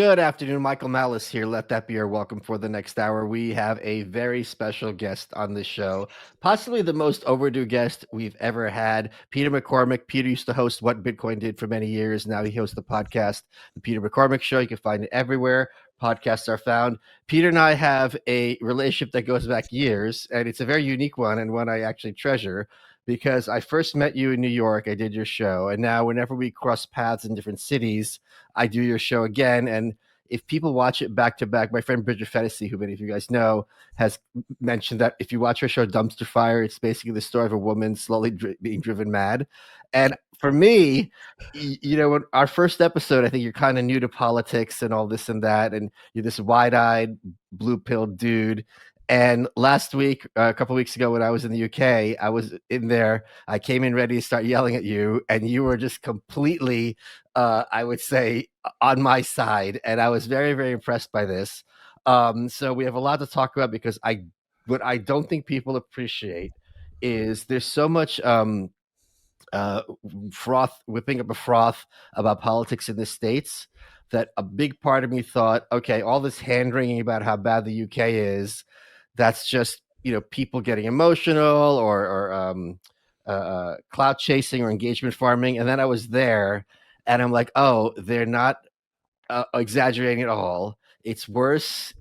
Good afternoon, Michael Malice here. Let that be your welcome for the next hour. We have a very special guest on the show, possibly the most overdue guest we've ever had. Peter McCormack. Peter used to host What Bitcoin Did for many years. Now he hosts the podcast, The Peter McCormack Show. You can find it everywhere podcasts are found. Peter and I have a relationship that goes back years, and it's a very unique one and one I actually treasure because I first met you in New York. I did your show, and now whenever we cross paths in different cities, I do your show again. And if people watch it back to back, my friend Bridget Fennessy, who many of you guys know, has mentioned that if you watch her show Dumpster Fire, it's basically the story of a woman slowly being driven mad. And for me, when our first episode, I think you're kind of new to politics and all this and that, and you're this wide-eyed, blue-pilled dude. And last week, a couple of weeks ago, when I was in the UK, I was in there. I came in ready to start yelling at you, and you were just completely, I would say, on my side. And I was very, very impressed by this. So we have a lot to talk about because what I don't think people appreciate is there's so much froth, whipping up a froth about politics in the States that a big part of me thought, okay, all this hand wringing about how bad the UK is, that's just people getting emotional or clout chasing or engagement farming. And then I was there, and I'm like, oh, they're not exaggerating at all. It's worse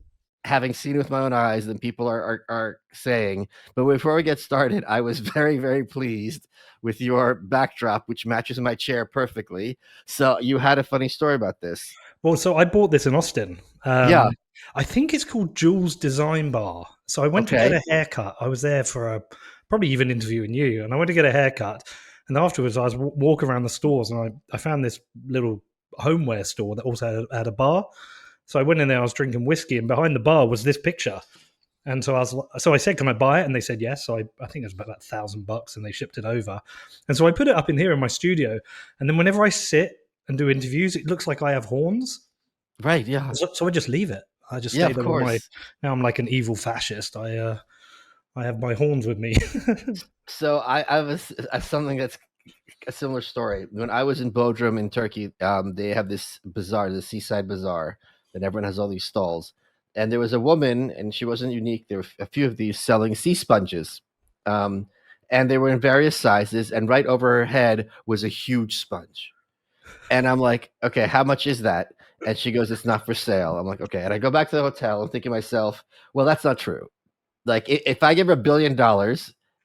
having seen it with my own eyes than people are saying. But before we get started, I was very, very pleased with your backdrop, which matches my chair perfectly. So you had a funny story about this. Well, so I bought this in Austin. Yeah. I think it's called Jules Design Bar. So I went to get a haircut. I was there for probably even interviewing you, and I went to get a haircut. And afterwards, I was walking around the stores, and I found this little homeware store that also had a bar. So I went in there. I was drinking whiskey, and behind the bar was this picture. And so I said, "Can I buy it?" And they said yes. So I think it was about $1,000, and they shipped it over. And so I put it up in here in my studio. And then whenever I sit and do interviews, it looks like I have horns. Right. Yeah. So I just leave it. I just stay there with my. Now I'm like an evil fascist. I have my horns with me. So I have something that's a similar story. When I was in Bodrum in Turkey, they have this bazaar, the seaside bazaar, and everyone has all these stalls. And there was a woman, and she wasn't unique. There were a few of these selling sea sponges, and they were in various sizes. And right over her head was a huge sponge. And I'm like, okay, how much is that? And she goes, it's not for sale. I'm like, okay. And I go back to the hotel and thinking to myself, well, that's not true. Like, if I give her $1 billion,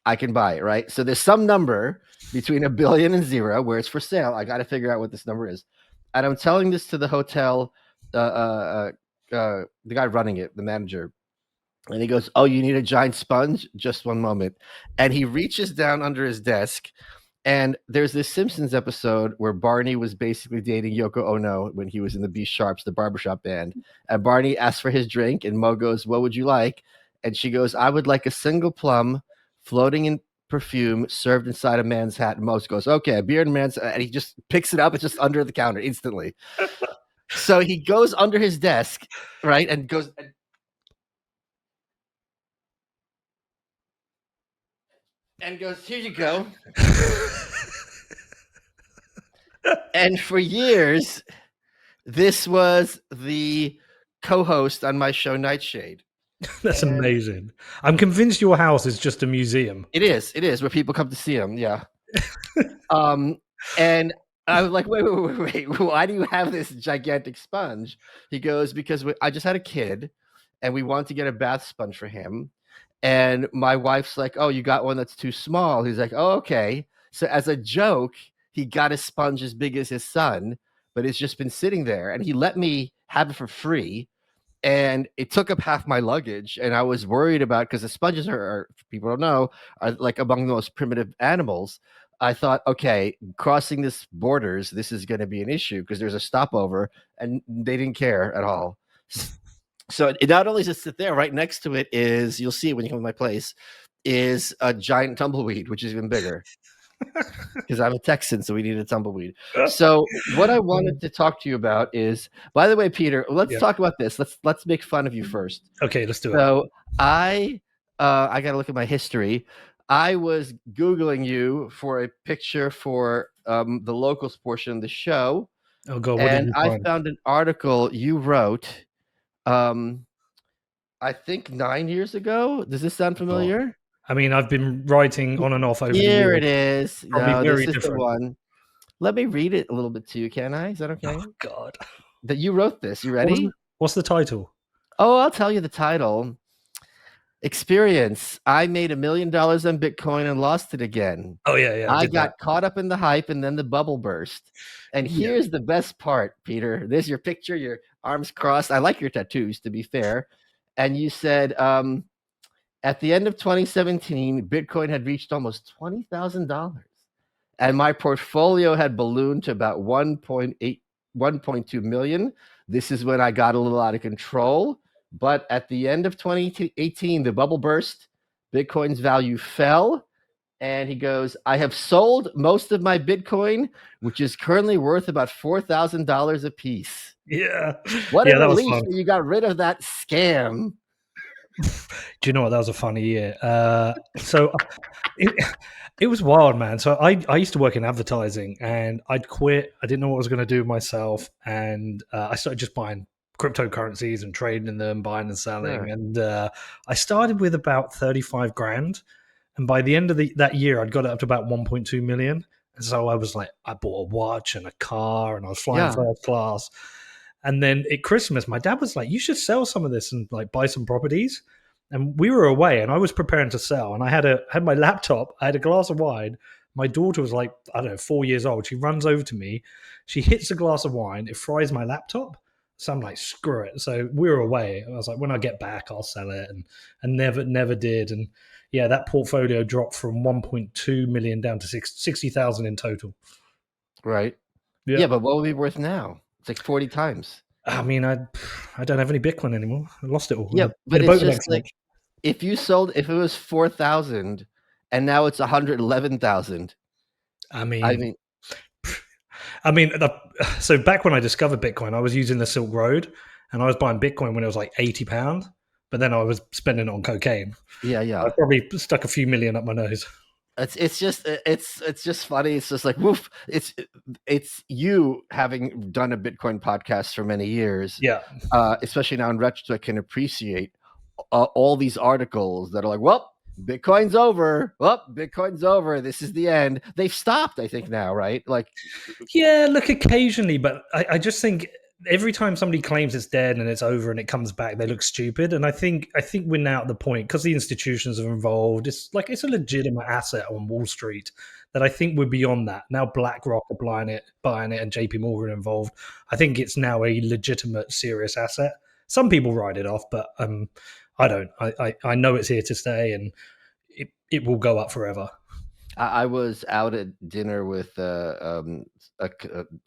I can buy it, right? So there's some number between $1 billion and zero where it's for sale. I got to figure out what this number is. And I'm telling this to the hotel, the guy running it, the manager. And he goes, oh, you need a giant sponge? Just one moment. And he reaches down under his desk. And there's this Simpsons episode where Barney was basically dating Yoko Ono when he was in the B Sharps, the barbershop band. And Barney asks for his drink, and Mo goes, what would you like? And she goes, I would like a single plum floating in perfume served inside a man's hat. And Mo goes, okay, a beer in a man's hat. And he just picks it up. It's just under the counter instantly. So he goes under his desk, right, and goes... And goes, here you go. And for years, this was the co-host on my show, Nightshade. That's amazing. I'm convinced your house is just a museum. It is, where people come to see him, yeah. And I was like, wait, why do you have this gigantic sponge? He goes, because I just had a kid, and we wanted to get a bath sponge for him. And my wife's like, oh, you got one that's too small. He's like, oh, okay. So as a joke, he got a sponge as big as his son, but it's just been sitting there. And he let me have it for free. And it took up half my luggage. And I was worried about, because the sponges are, people don't know, are like among the most primitive animals. I thought, okay, crossing this borders, this is going to be an issue because there's a stopover, and they didn't care at all. So it not only just sit there, right next to it is, you'll see it when you come to my place, is a giant tumbleweed, which is even bigger. Because I'm a Texan, so we need a tumbleweed. So what I wanted to talk to you about is, by the way, Peter, let's talk about this. Let's make fun of you first. Okay, let's do it. So I got to look at my history. I was Googling you for a picture for the locals portion of the show. Oh God, what did And you I find? found an article you wrote, um, I think 9 years ago. Does this sound God. familiar? I mean, I've been writing on and off over the Here years, it is. probably No, very this is the different. one. Let me read it a little bit to you, can I? Is that Oh okay? God. That you wrote this. You What was ready? what's the title? Oh, I'll tell you the title. Experience. I made $1 million on Bitcoin and lost it again. Oh yeah, I I did that. got caught up in the hype and then the bubble burst. And Yeah. here's the best part, Peter. There's your picture, your arms crossed. I like your tattoos, to be fair. And you said, at the end of 2017, Bitcoin had reached almost $20,000. And my portfolio had ballooned to about 1.2 million. This is when I got a little out of control. But at the end of 2018, the bubble burst, Bitcoin's value fell. And he goes, I have sold most of my Bitcoin, which is currently worth about $4,000 a piece. Yeah. What a Yeah, that was relief fun. that you got rid of that scam. Do you know what? That was a funny year. So it, it was wild, man. So I used to work in advertising, and I'd quit. I didn't know what I was going to do myself, and I started just buying cryptocurrencies and trading in them, buying and selling. Sure. And I started with about 35 grand, and by the end of that year, I'd got it up to about 1.2 million. And so I was like, I bought a watch and a car, and I was flying Yeah. first class. And then at Christmas, my dad was like, "You should sell some of this and like buy some properties." And we were away, and I was preparing to sell. And I had my laptop. I had a glass of wine. My daughter was like, I don't know, 4 years old. She runs over to me. She hits a glass of wine. It fries my laptop. So I'm like, screw it. So we were away. I was like, when I get back, I'll sell it, and never did. And yeah, that portfolio dropped from 1.2 million down to 60,000 in total. Right. Yeah. Yeah, but what would it be worth now? It's like 40 times. I mean, I don't have any Bitcoin anymore. I lost it all Yeah, in but a it's boat just accident. like if it was 4,000 and now it's 111,000. I I mean, mean, so back when I discovered Bitcoin, I was using the Silk Road, and I was buying Bitcoin when it was like £80, but then I was spending it on cocaine. yeah, I yeah. probably stuck a few million up my nose. It's just funny. It's just like woof. It's you having done a Bitcoin podcast for many years, Yeah, especially now in retrospect, can appreciate all these articles that are like, well, Bitcoin's over. Well, Bitcoin's over. This is the end. They've stopped, I think now, right? Like, yeah. Look, occasionally, but I just think every time somebody claims it's dead and it's over and it comes back, they look stupid. And I think we're now at the point because the institutions are involved. It's like it's a legitimate asset on Wall Street that I think we're beyond that now. BlackRock are buying it, and JP Morgan are involved. I think it's now a legitimate, serious asset. Some people write it off, but I don't. I know it's here to stay, and it will go up forever. I was out at dinner with a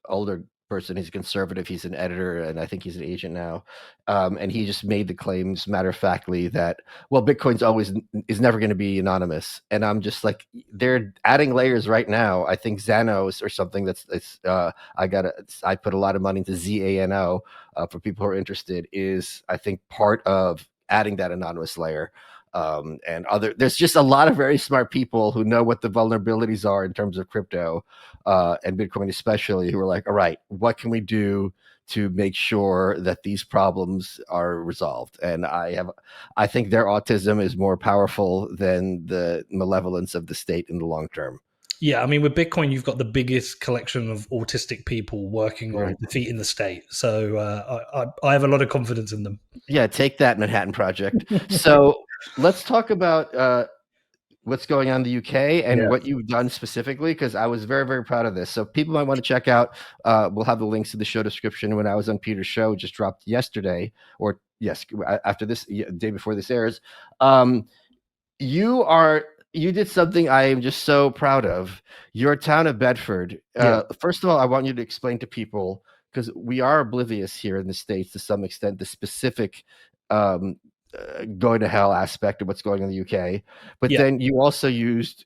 older person. He's a conservative. He's an editor, and I think he's an agent now. And he just made the claims, matter of factly, that well, Bitcoin's always is never going to be anonymous. And I'm just like, they're adding layers right now. I think Xanos or something. I put a lot of money into Zano for people who are interested. Is I think part of adding that anonymous layer and there's just a lot of very smart people who know what the vulnerabilities are in terms of crypto and Bitcoin especially, who are like, all right, what can we do to make sure that these problems are resolved? And I think their autism is more powerful than the malevolence of the state in the long term. Yeah, I mean, with Bitcoin, you've got the biggest collection of autistic people working on Right. defeating the state. So I have a lot of confidence in them. Yeah, take that, Manhattan Project. So let's talk about what's going on in the UK and Yeah, what you've done specifically, because I was very, very proud of this. So people might want to check out. We'll have the links to the show description. When I was on Peter's show, just dropped yesterday, or yes, after this, day before this airs. Um, you did something I am just so proud of. Your town of Bedford. yeah, First of all, I want you to explain to people, because we are oblivious here in the States to some extent, the specific um, going to hell aspect of what's going on in the UK. But yeah. then you also used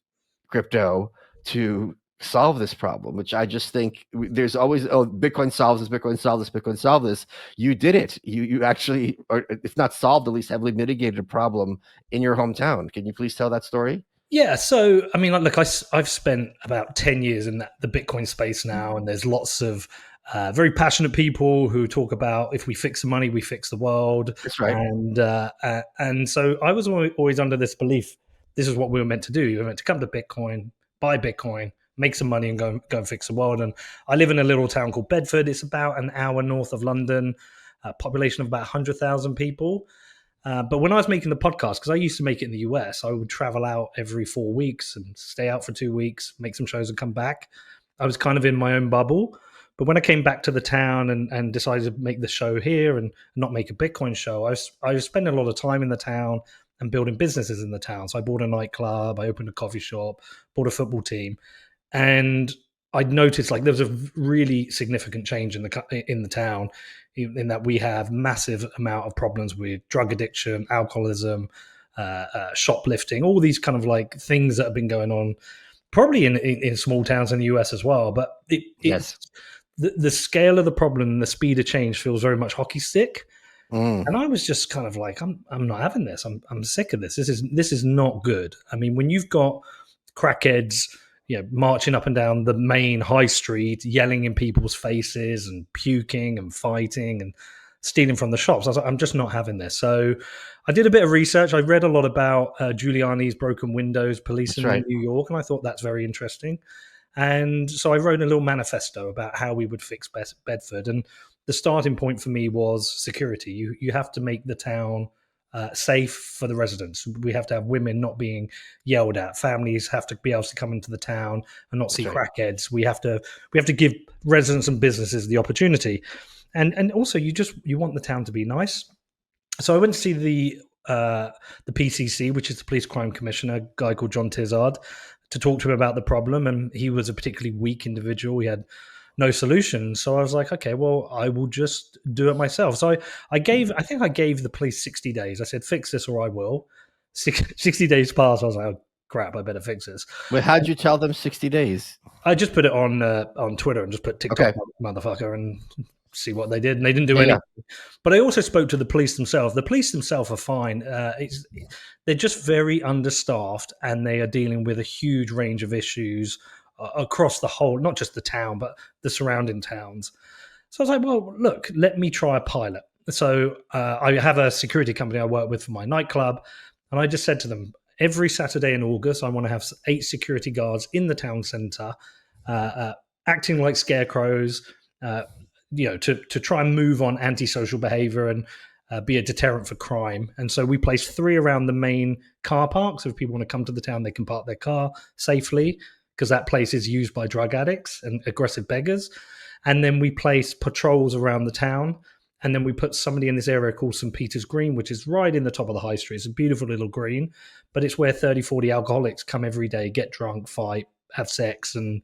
crypto to solve this problem, which I just think there's always, oh, Bitcoin solves this, Bitcoin solves this, Bitcoin solves this. You did it. You actually, or if not solved, at least heavily mitigated a problem in your hometown. Can you please tell that story? Yeah, so I mean, look, I've spent about 10 years in the Bitcoin space now, and there's lots of Very passionate people who talk about if we fix the money, we fix the world. That's right. And so I was always under this belief this is what we were meant to do. We were meant to come to Bitcoin, buy Bitcoin, make some money, and go and fix the world. And I live in a little town called Bedford. It's about an hour north of London, a population of about 100,000 people. But when I was making the podcast, because I used to make it in the US, I would travel out every 4 weeks and stay out for 2 weeks, make some shows and come back. I was kind of in my own bubble. But when I came back to the town and decided to make the show here and not make a Bitcoin show, I was spending a lot of time in the town and building businesses in the town. So I bought a nightclub, I opened a coffee shop, bought a football team, and I'd noticed like there was a really significant change in the town, in that we have massive amount of problems with drug addiction, alcoholism, shoplifting, all these kind of like things that have been going on, probably in small towns in the US as well. But Yes. the scale of the problem and the speed of change feels very much hockey stick. And I was just kind of like, I'm not having this. I'm sick of this. This is not good. I mean, when you've got crackheads, marching up and down the main high street, yelling in people's faces and puking and fighting and stealing from the shops, I was like, I'm just not having this. So I did a bit of research. I read a lot about Giuliani's broken windows policing in New York, and I thought that's very interesting. And so I wrote a little manifesto about how we would fix Bedford. And the starting point for me was security. You have to make the town safe for the residents. We have to have women not being yelled at. Families have to be able to come into the town and not see crackheads. We have to give residents and businesses the opportunity, and also you want the town to be nice. So I went to see the PCC, which is the Police Crime Commissioner, a guy called John Tizard, to talk to him about the problem, and he was a particularly weak individual. He had no solution. So I was like, okay, well, I will just do it myself. So I think I gave the police 60 days. I said, fix this or I will. 60 days passed. I was like, oh, crap, I better fix this. Wait, how'd you tell them 60 days? I just put it on Twitter and just put TikTok motherfucker and see what they did. And they didn't do anything. But I also spoke to the police themselves. The police themselves are fine. They're just very understaffed, and they are dealing with a huge range of issues across the whole, not just the town, but the surrounding towns. So I was like, well, look, let me try a pilot. So I have a security company I work with for my nightclub, and I just said to them, every Saturday in August, I want to have 8 security guards in the town centre, acting like scarecrows, to try and move on antisocial behaviour and be a deterrent for crime. And so we placed 3 around the main car park. So if people want to come to the town, they can park their car safely, because that place is used by drug addicts and aggressive beggars. And then we place patrols around the town. And then we put somebody in this area called St. Peter's Green, which is right in the top of the high street. It's a beautiful little green, but it's where 30, 40 alcoholics come every day, get drunk, fight, have sex, and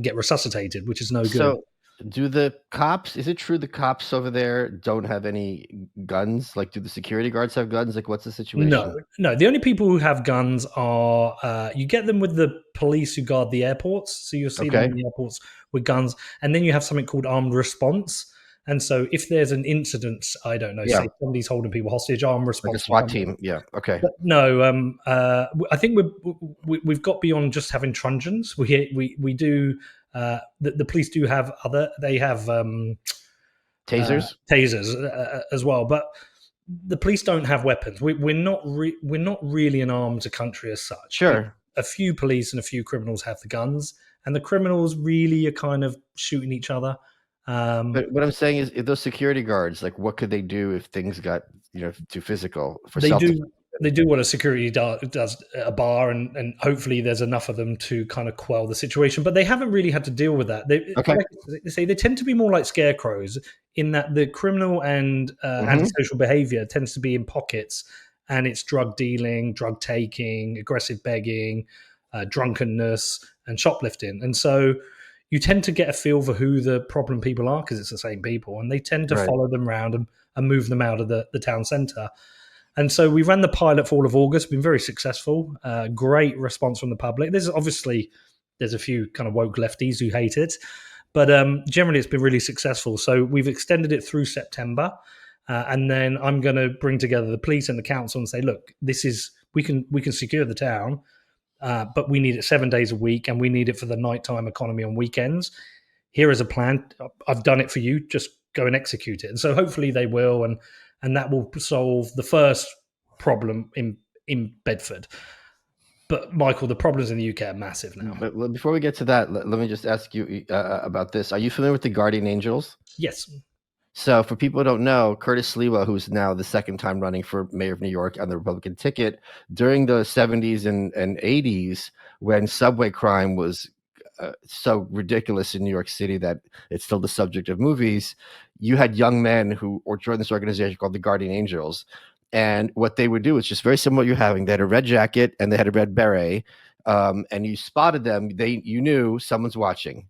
get resuscitated, which is no good. So do the cops, is it true the cops over there don't have any guns? Like, do the security guards have guns? Like, what's the situation? No. The only people who have guns are, you get them with the police who guard the airports. So you'll see them in the airports with guns. And then you have something called armed response. And so if there's an incident, I don't know, say somebody's holding people hostage, armed response. Like a SWAT team. Yeah. Okay. But no, I think we've got beyond just having truncheons. We do, the police do have they have tasers as well, but the police don't have weapons. We're not really an armed country as such. Sure. A few police and a few criminals have the guns, and the criminals really are kind of shooting each other. But what I'm saying is, if those security guards, like, what could they do if things got too physical? They do what a security does at a bar, and hopefully there's enough of them to kind of quell the situation. But they haven't really had to deal with that. They tend to be more like scarecrows, in that the criminal and antisocial behavior tends to be in pockets, and it's drug dealing, drug taking, aggressive begging, drunkenness, and shoplifting. And so you tend to get a feel for who the problem people are, because it's the same people, and they tend to follow them around and move them out of the town centre. And so we ran the pilot for all of August, been very successful, great response from the public. There's a few kind of woke lefties who hate it, but generally it's been really successful. So we've extended it through September, and then I'm going to bring together the police and the council and say, look, we can secure the town, but we need it 7 days a week, and we need it for the nighttime economy on weekends. here is a plan. I've done it for you. Just go and execute it. And so hopefully they will, and that will solve the first problem in Bedford. But Michael, the problems in the UK are massive now. But before we get to that, let me just ask you about this. Are you familiar with the Guardian Angels? Yes. So, for people who don't know, Curtis Sliwa, who's now the second time running for mayor of New York on the Republican ticket, during the 70s and 80s, when subway crime was so ridiculous in New York City that it's still the subject of movies, you had young men who joined this organization called the Guardian Angels. And what they would do is just very similar to you having. They had a red jacket and they had a red beret, and you spotted them. You knew someone's watching.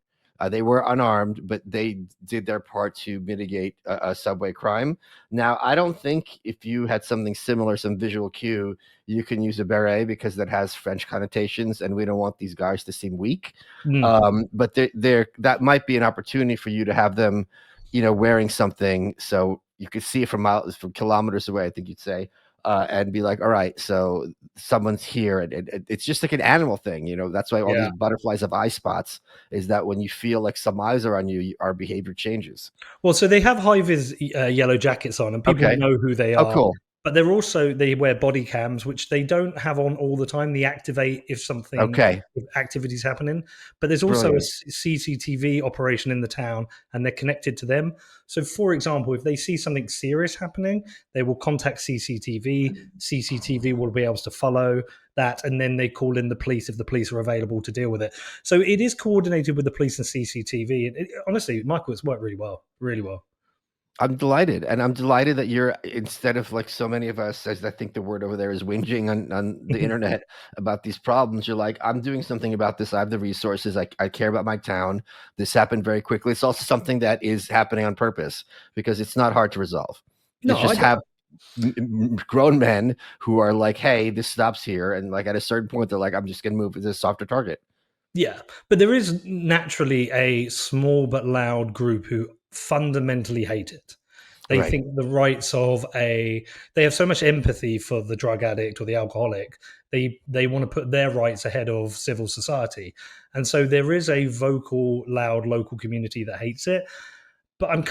They were unarmed, but they did their part to mitigate a subway crime. Now, I don't think if you had something similar, some visual cue, you can use a beret because that has French connotations, and we don't want these guys to seem weak. But that might be an opportunity for you to have them, wearing something so you could see it from kilometers away, I think you'd say, and be like, all right, so someone's here. And it's just like an animal thing. That's why all these butterflies have eye spots, is that when you feel like some eyes are on you, our behavior changes. Well, so they have high-vis yellow jackets on, and people know who they are. Cool. But they wear body cams, which they don't have on all the time. They activate if if activity's happening. But there's also a CCTV operation in the town, and they're connected to them. So, for example, if they see something serious happening, they will contact CCTV. CCTV will be able to follow that, and then they call in the police if the police are available to deal with it. So it is coordinated with the police and CCTV. And honestly, Michael, it's worked really well, really well. I'm delighted. And I'm delighted that you're, instead of like so many of us, as I think the word over there is whinging on the internet about these problems, you're like, I'm doing something about this. I have the resources. I care about my town. This happened very quickly. It's also something that is happening on purpose because it's not hard to resolve. No, just have grown men who are like, hey, this stops here. And like at a certain point, they're like, I'm just going to move to this softer target. Yeah, but there is naturally a small but loud group who fundamentally hate it. They think the rights of they have so much empathy for the drug addict or the alcoholic. They want to put their rights ahead of civil society. And so there is a vocal, loud local community that hates it. But I've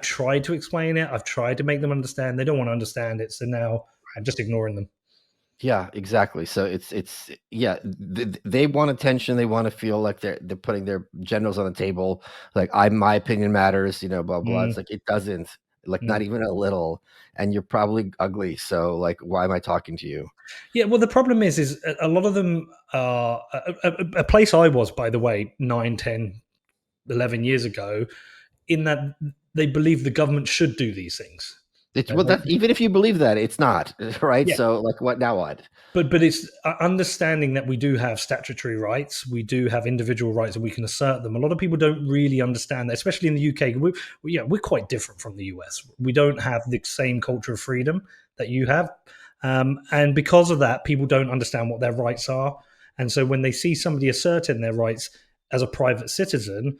tried to explain it. I've tried to make them understand. They don't want to understand it. So now I'm just ignoring them. Yeah, exactly. So they want attention. They want to feel like they're putting their genitals on the table. Like my opinion matters, blah, blah. It's like, it doesn't, like not even a little. And you're probably ugly. So like, why am I talking to you? Yeah. Well, the problem is a lot of them are a place I was, by the way, 9, 10, 11 years ago, in that they believe the government should do these things. Even if you believe that, it's not, right? Yeah. So like, now what? But it's understanding that we do have statutory rights, we do have individual rights, and we can assert them. A lot of people don't really understand that, especially in the UK. We're quite different from the US. We don't have the same culture of freedom that you have, and because of that, people don't understand what their rights are. And so when they see somebody asserting their rights as a private citizen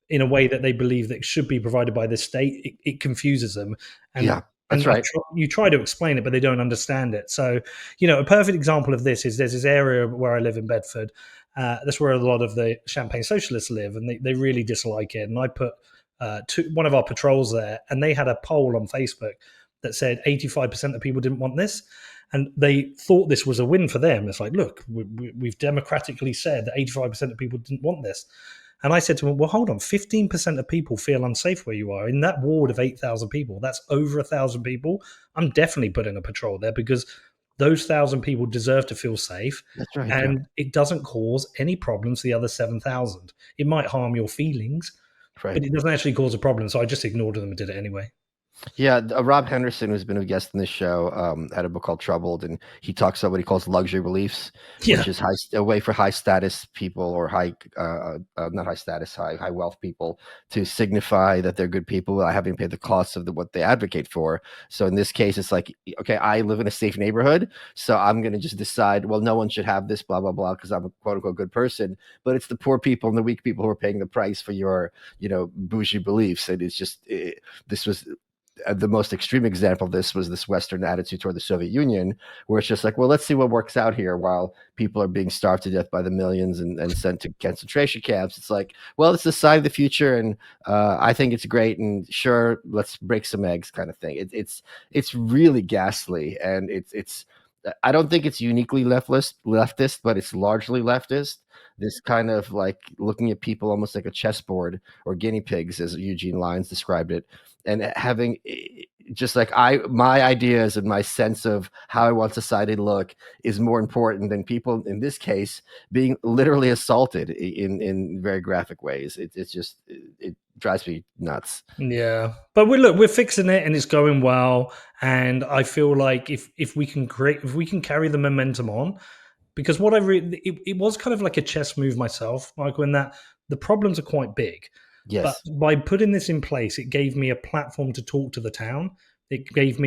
in a way that they believe that should be provided by the state, it confuses them. And yeah. That's right. You try to explain it, but they don't understand it. So, a perfect example of this is there's this area where I live in Bedford. That's where a lot of the Champagne socialists live, and they really dislike it. And I put one of our patrols there, and they had a poll on Facebook that said 85% of people didn't want this. And they thought this was a win for them. It's like, look, we've democratically said that 85% of people didn't want this. And I said to him, well, hold on, 15% of people feel unsafe where you are. In that ward of 8,000 people, that's over 1,000 people. I'm definitely putting a patrol there because those 1,000 people deserve to feel safe. That's right. And it doesn't cause any problems to the other 7,000. It might harm your feelings, but it doesn't actually cause a problem. So I just ignored them and did it anyway. Yeah, Rob Henderson, who's been a guest in this show, had a book called Troubled, and he talks about what he calls luxury beliefs, which is a way for high status people or not high status, high wealth people to signify that they're good people without having to pay the costs of what they advocate for. So in this case, it's like, okay, I live in a safe neighborhood, so I'm going to just decide, well, no one should have this, blah, blah, blah, because I'm a quote unquote good person. But it's the poor people and the weak people who are paying the price for your, bougie beliefs. And it's just, this was the most extreme example of this was this Western attitude toward the Soviet Union, where it's just like, well, let's see what works out here while people are being starved to death by the millions and sent to concentration camps. It's like, well, it's the sign of the future, and I think it's great, and sure, let's break some eggs, kind of thing. It's really ghastly, and it's. I don't think it's uniquely leftist, but it's largely leftist. This kind of like looking at people almost like a chessboard or guinea pigs, as Eugene Lyons described it, and having just like my ideas and my sense of how I want society to look is more important than people in this case being literally assaulted in very graphic ways. It's just it drives me nuts. Yeah, but we're fixing it and it's going well. And I feel like if we can carry the momentum on, because what it was kind of like a chess move myself, Michael, in that the problems are quite big. But Yes. by putting this in place, it gave me a platform to talk to the town. It gave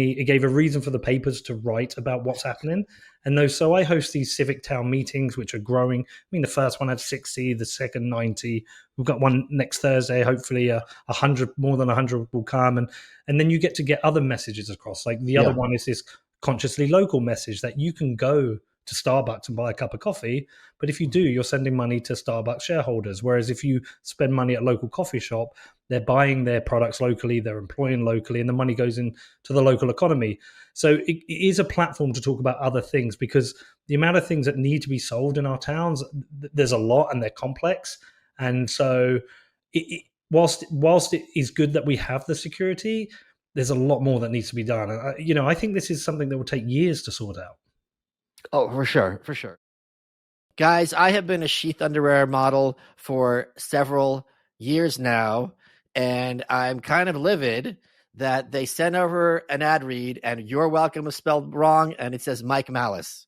a reason for the papers to write about what's happening. And so I host these civic town meetings, which are growing. I mean, the first one had 60, the second 90. We've got one next Thursday. Hopefully, 100, more than 100 will come, and then you get to get other messages across. Like the other Yeah. one is this consciously local message that you can go to Starbucks and buy a cup of coffee. But if you do, you're sending money to Starbucks shareholders. Whereas if you spend money at a local coffee shop, they're buying their products locally, they're employing locally, and the money goes into the local economy. So it is a platform to talk about other things, because the amount of things that need to be solved in our towns, there's a lot and they're complex. And so whilst it is good that we have the security, there's a lot more that needs to be done. And I think this is something that will take years to sort out. Oh, for sure, for sure. Guys, I have been a sheath underwear model for several years now, and I'm kind of livid that they sent over an ad read and "You're welcome" is spelled wrong, and it says Mike Malice.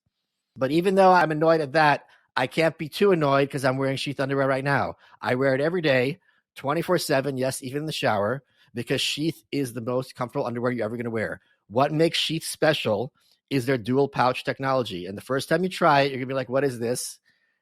But even though I'm annoyed at that, I can't be too annoyed because I'm wearing sheath underwear right now. I wear it every day, 24/7, yes, even in the shower, because sheath is the most comfortable underwear you're ever going to wear. What makes sheath special is their dual pouch technology. And the first time you try it, you're going to be like, what is this?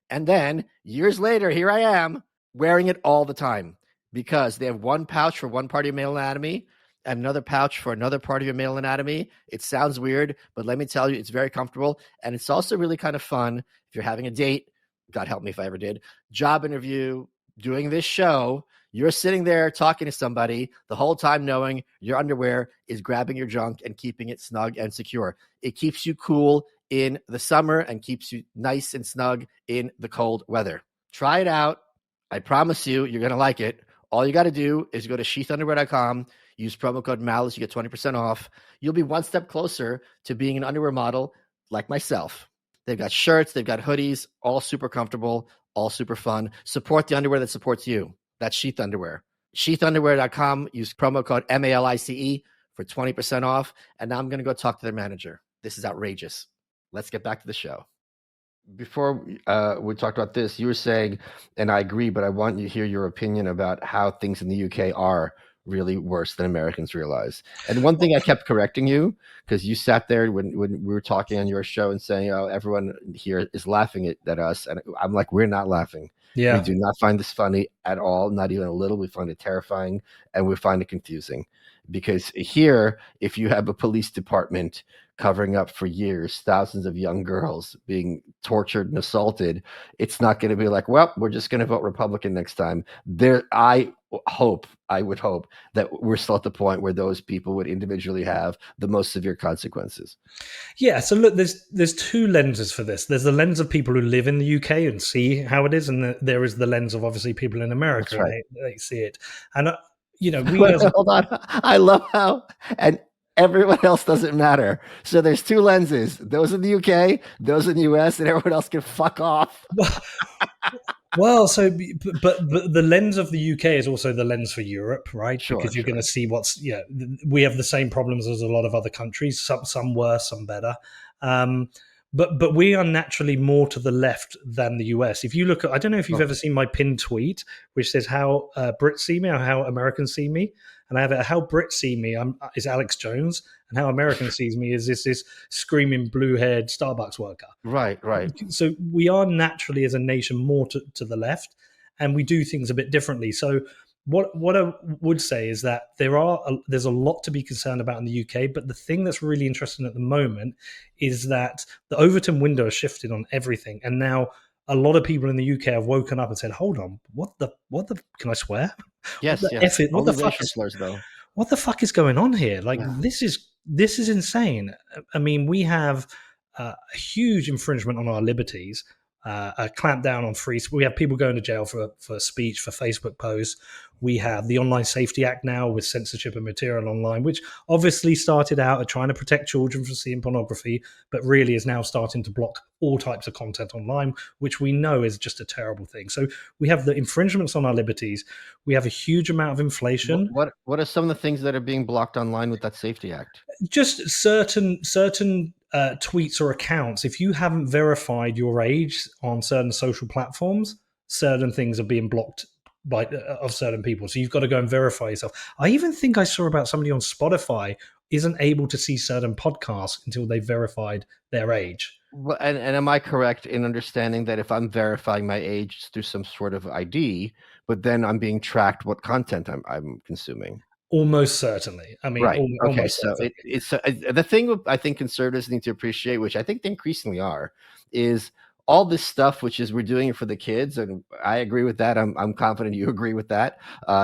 And then years later, here I am wearing it all the time because they have one pouch for one part of your male anatomy and another pouch for another part of your male anatomy. It sounds weird, but let me tell you, it's very comfortable. And it's also really kind of fun if you're having a date. God help me if I ever did. Job interview, doing this show. You're sitting there talking to somebody the whole time knowing your underwear is grabbing your junk and keeping it snug and secure. It keeps you cool in the summer and keeps you nice and snug in the cold weather. Try it out. I promise you, you're going to like it. All you got to do is go to sheathunderwear.com, use promo code Malice, you get 20% off. You'll be one step closer to being an underwear model like myself. They've got shirts, they've got hoodies, all super comfortable, all super fun. Support the underwear that supports you. That's Sheath Underwear. Sheathunderwear.com, use promo code MALICE for 20% off. And now I'm going to go talk to their manager. This is outrageous. Let's get back to the show. Before we talked about this, you were saying, and I agree, but I want you to hear your opinion about how things in the UK are really worse than Americans realize. And one thing I kept correcting you, because you sat there when we were talking on your show and saying, oh, everyone here is laughing at us. And I'm like, we're not laughing. Yeah. We do not find this funny at all, not even a little. We find it terrifying and we find it confusing. Because here, if you have a police department covering up for years thousands of young girls being tortured and assaulted, it's not going to be like, well, we're just going to vote Republican next time. I would hope that we're still at the point where those people would individually have the most severe consequences. Yeah, so look, there's two lenses for this. There's the lens of people who live in the UK and see how it is, and there is the lens of obviously people in America. That's right. And they see it. And we hold on. I love how and everyone else doesn't matter. So there's two lenses: those in the UK, those in the US, and everyone else can fuck off. Well, but the lens of the UK is also the lens for Europe, right? Sure, because you're going to see we have the same problems as a lot of other countries, some worse, some better. But we are naturally more to the left than the US. If you look at, I don't know if you've ever seen my pinned tweet, which says how Brits see me or how Americans see me. And I have it, how Brits see me is Alex Jones, and how American sees me is this screaming blue-haired Starbucks worker. Right. So we are naturally, as a nation, more to the left, and we do things a bit differently. So what I would say is that there's a lot to be concerned about in the UK, but the thing that's really interesting at the moment is that the Overton window has shifted on everything, and now a lot of people in the UK have woken up and said, "Hold on, what the can I swear? What Yes, the yes. f is, what the Only fuck racial is slurs, though. what the fuck is going on here? Like Yeah. this is insane. I mean, we have a huge infringement on our liberties, a clampdown on free. We have people going to jail for speech, for Facebook posts. We have the Online Safety Act now with censorship of material online, which obviously started out at trying to protect children from seeing pornography, but really is now starting to block all types of content online, which we know is just a terrible thing. So we have the infringements on our liberties. We have a huge amount of inflation. What are some of the things that are being blocked online with that Safety Act? Just certain tweets or accounts. If you haven't verified your age on certain social platforms, certain things are being blocked by of certain people. So you've got to go and verify yourself. I even think I saw about somebody on Spotify isn't able to see certain podcasts until they've verified their age. Well, and am I correct in understanding that if I'm verifying my age through some sort of ID, but then I'm being tracked what content I'm consuming? Almost certainly. I mean, Right. Okay. almost So certainly. it's the thing I think conservatives need to appreciate, which I think they increasingly are, is all this stuff, which is we're doing it for the kids, and I agree with that. I'm confident you agree with that.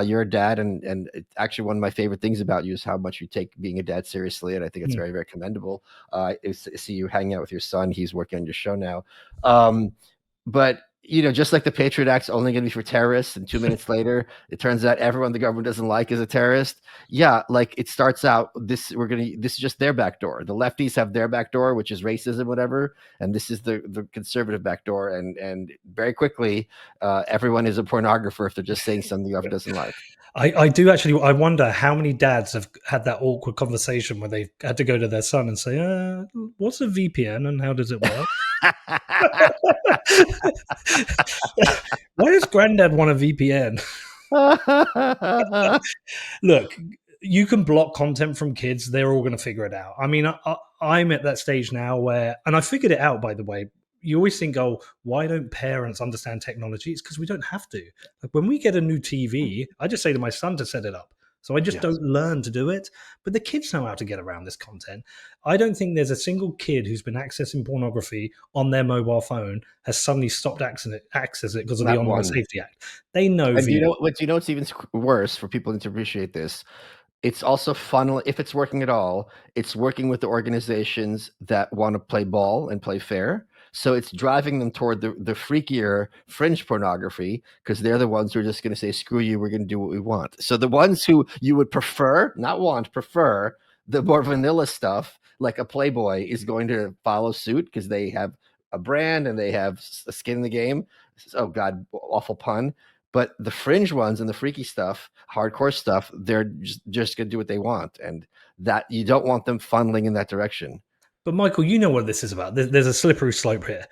You're a dad, and actually one of my favorite things about you is how much you take being a dad seriously, and I think it's Mm. very, very commendable. I see you hanging out with your son. He's working on your show now. But just like the Patriot Act's only going to be for terrorists, and 2 minutes later, it turns out everyone the government doesn't like is a terrorist. Yeah, like it starts out this is just their back door. The lefties have their back door, which is racism, whatever, and this is the conservative back door. And very quickly, everyone is a pornographer if they're just saying something the government doesn't like. I do actually. I wonder how many dads have had that awkward conversation where they had to go to their son and say, "What's a VPN and how does it work?" Why does Granddad want a VPN? Look, you can block content from kids; they're all going to figure it out. I mean, I'm at that stage now where, and I figured it out. By the way, you always think, "Oh, why don't parents understand technology?" It's because we don't have to. Like when we get a new TV, I just say to my son to set it up. So I just Yes. don't learn to do it. But the kids know how to get around this content. I don't think there's a single kid who's been accessing pornography on their mobile phone has suddenly stopped accessing it because of the Not Online one. Safety Act. They know And do you VR. know what? Do you know what's even worse for people to appreciate this? It's also funnel if it's working at all, it's working with the organizations that want to play ball and play fair. So it's driving them toward the freakier fringe pornography because they're the ones who are just going to say, screw you, we're going to do what we want. So the ones who you would prefer, not want, prefer the more vanilla stuff, like a Playboy, is going to follow suit because they have a brand and they have a skin in the game. Oh, God, awful pun. But the fringe ones and the freaky stuff, hardcore stuff, they're just going to do what they want. And that you don't want them funneling in that direction. But Michael, you know what this is about. There's a slippery slope here.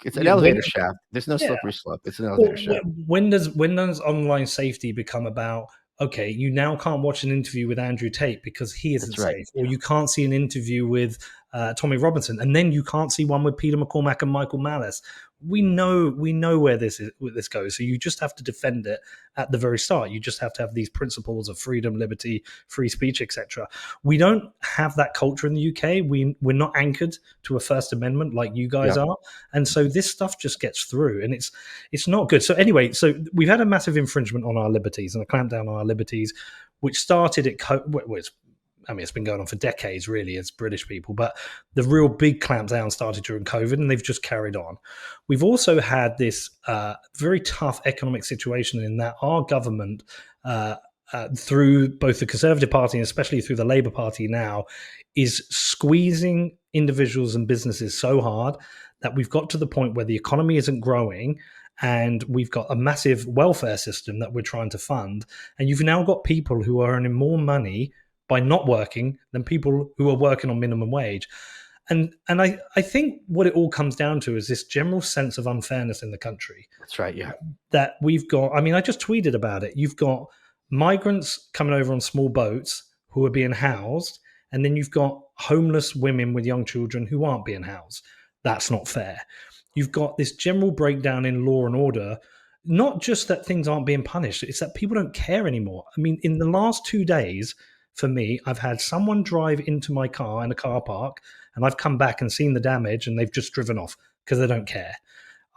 It's an When, elevator shaft. There's no yeah, slippery slope. It's an well, elevator shaft. when does online safety become about? Okay, you now can't watch an interview with Andrew Tate because he isn't That's right. safe, or you can't see an interview with Tommy Robinson, and then you can't see one with Peter McCormack and Michael Malice. We know where this goes. So you just have to defend it at the very start. You just have to have these principles of freedom, liberty, free speech, etc. We don't have that culture in the UK. We're not anchored to a First Amendment like you guys Yeah. are, and so this stuff just gets through, and it's not good. So anyway, so we've had a massive infringement on our liberties and a clampdown on our liberties, which started at it's been going on for decades, really, as British people. But the real big clampdown started during COVID, and they've just carried on. We've also had this very tough economic situation in that our government, through both the Conservative Party and especially through the Labour Party now, is squeezing individuals and businesses so hard that we've got to the point where the economy isn't growing and we've got a massive welfare system that we're trying to fund. And you've now got people who are earning more money by not working than people who are working on minimum wage. And I think what it all comes down to is this general sense of unfairness in the country That's right. Yeah. that we've got. I mean, I just tweeted about it. You've got migrants coming over on small boats who are being housed, and then you've got homeless women with young children who aren't being housed. That's not fair. You've got this general breakdown in law and order not just that things aren't being punished, it's that people don't care anymore. I mean, in the last 2 days, for me, I've had someone drive into my car in a car park, and I've come back and seen the damage, and they've just driven off because they don't care.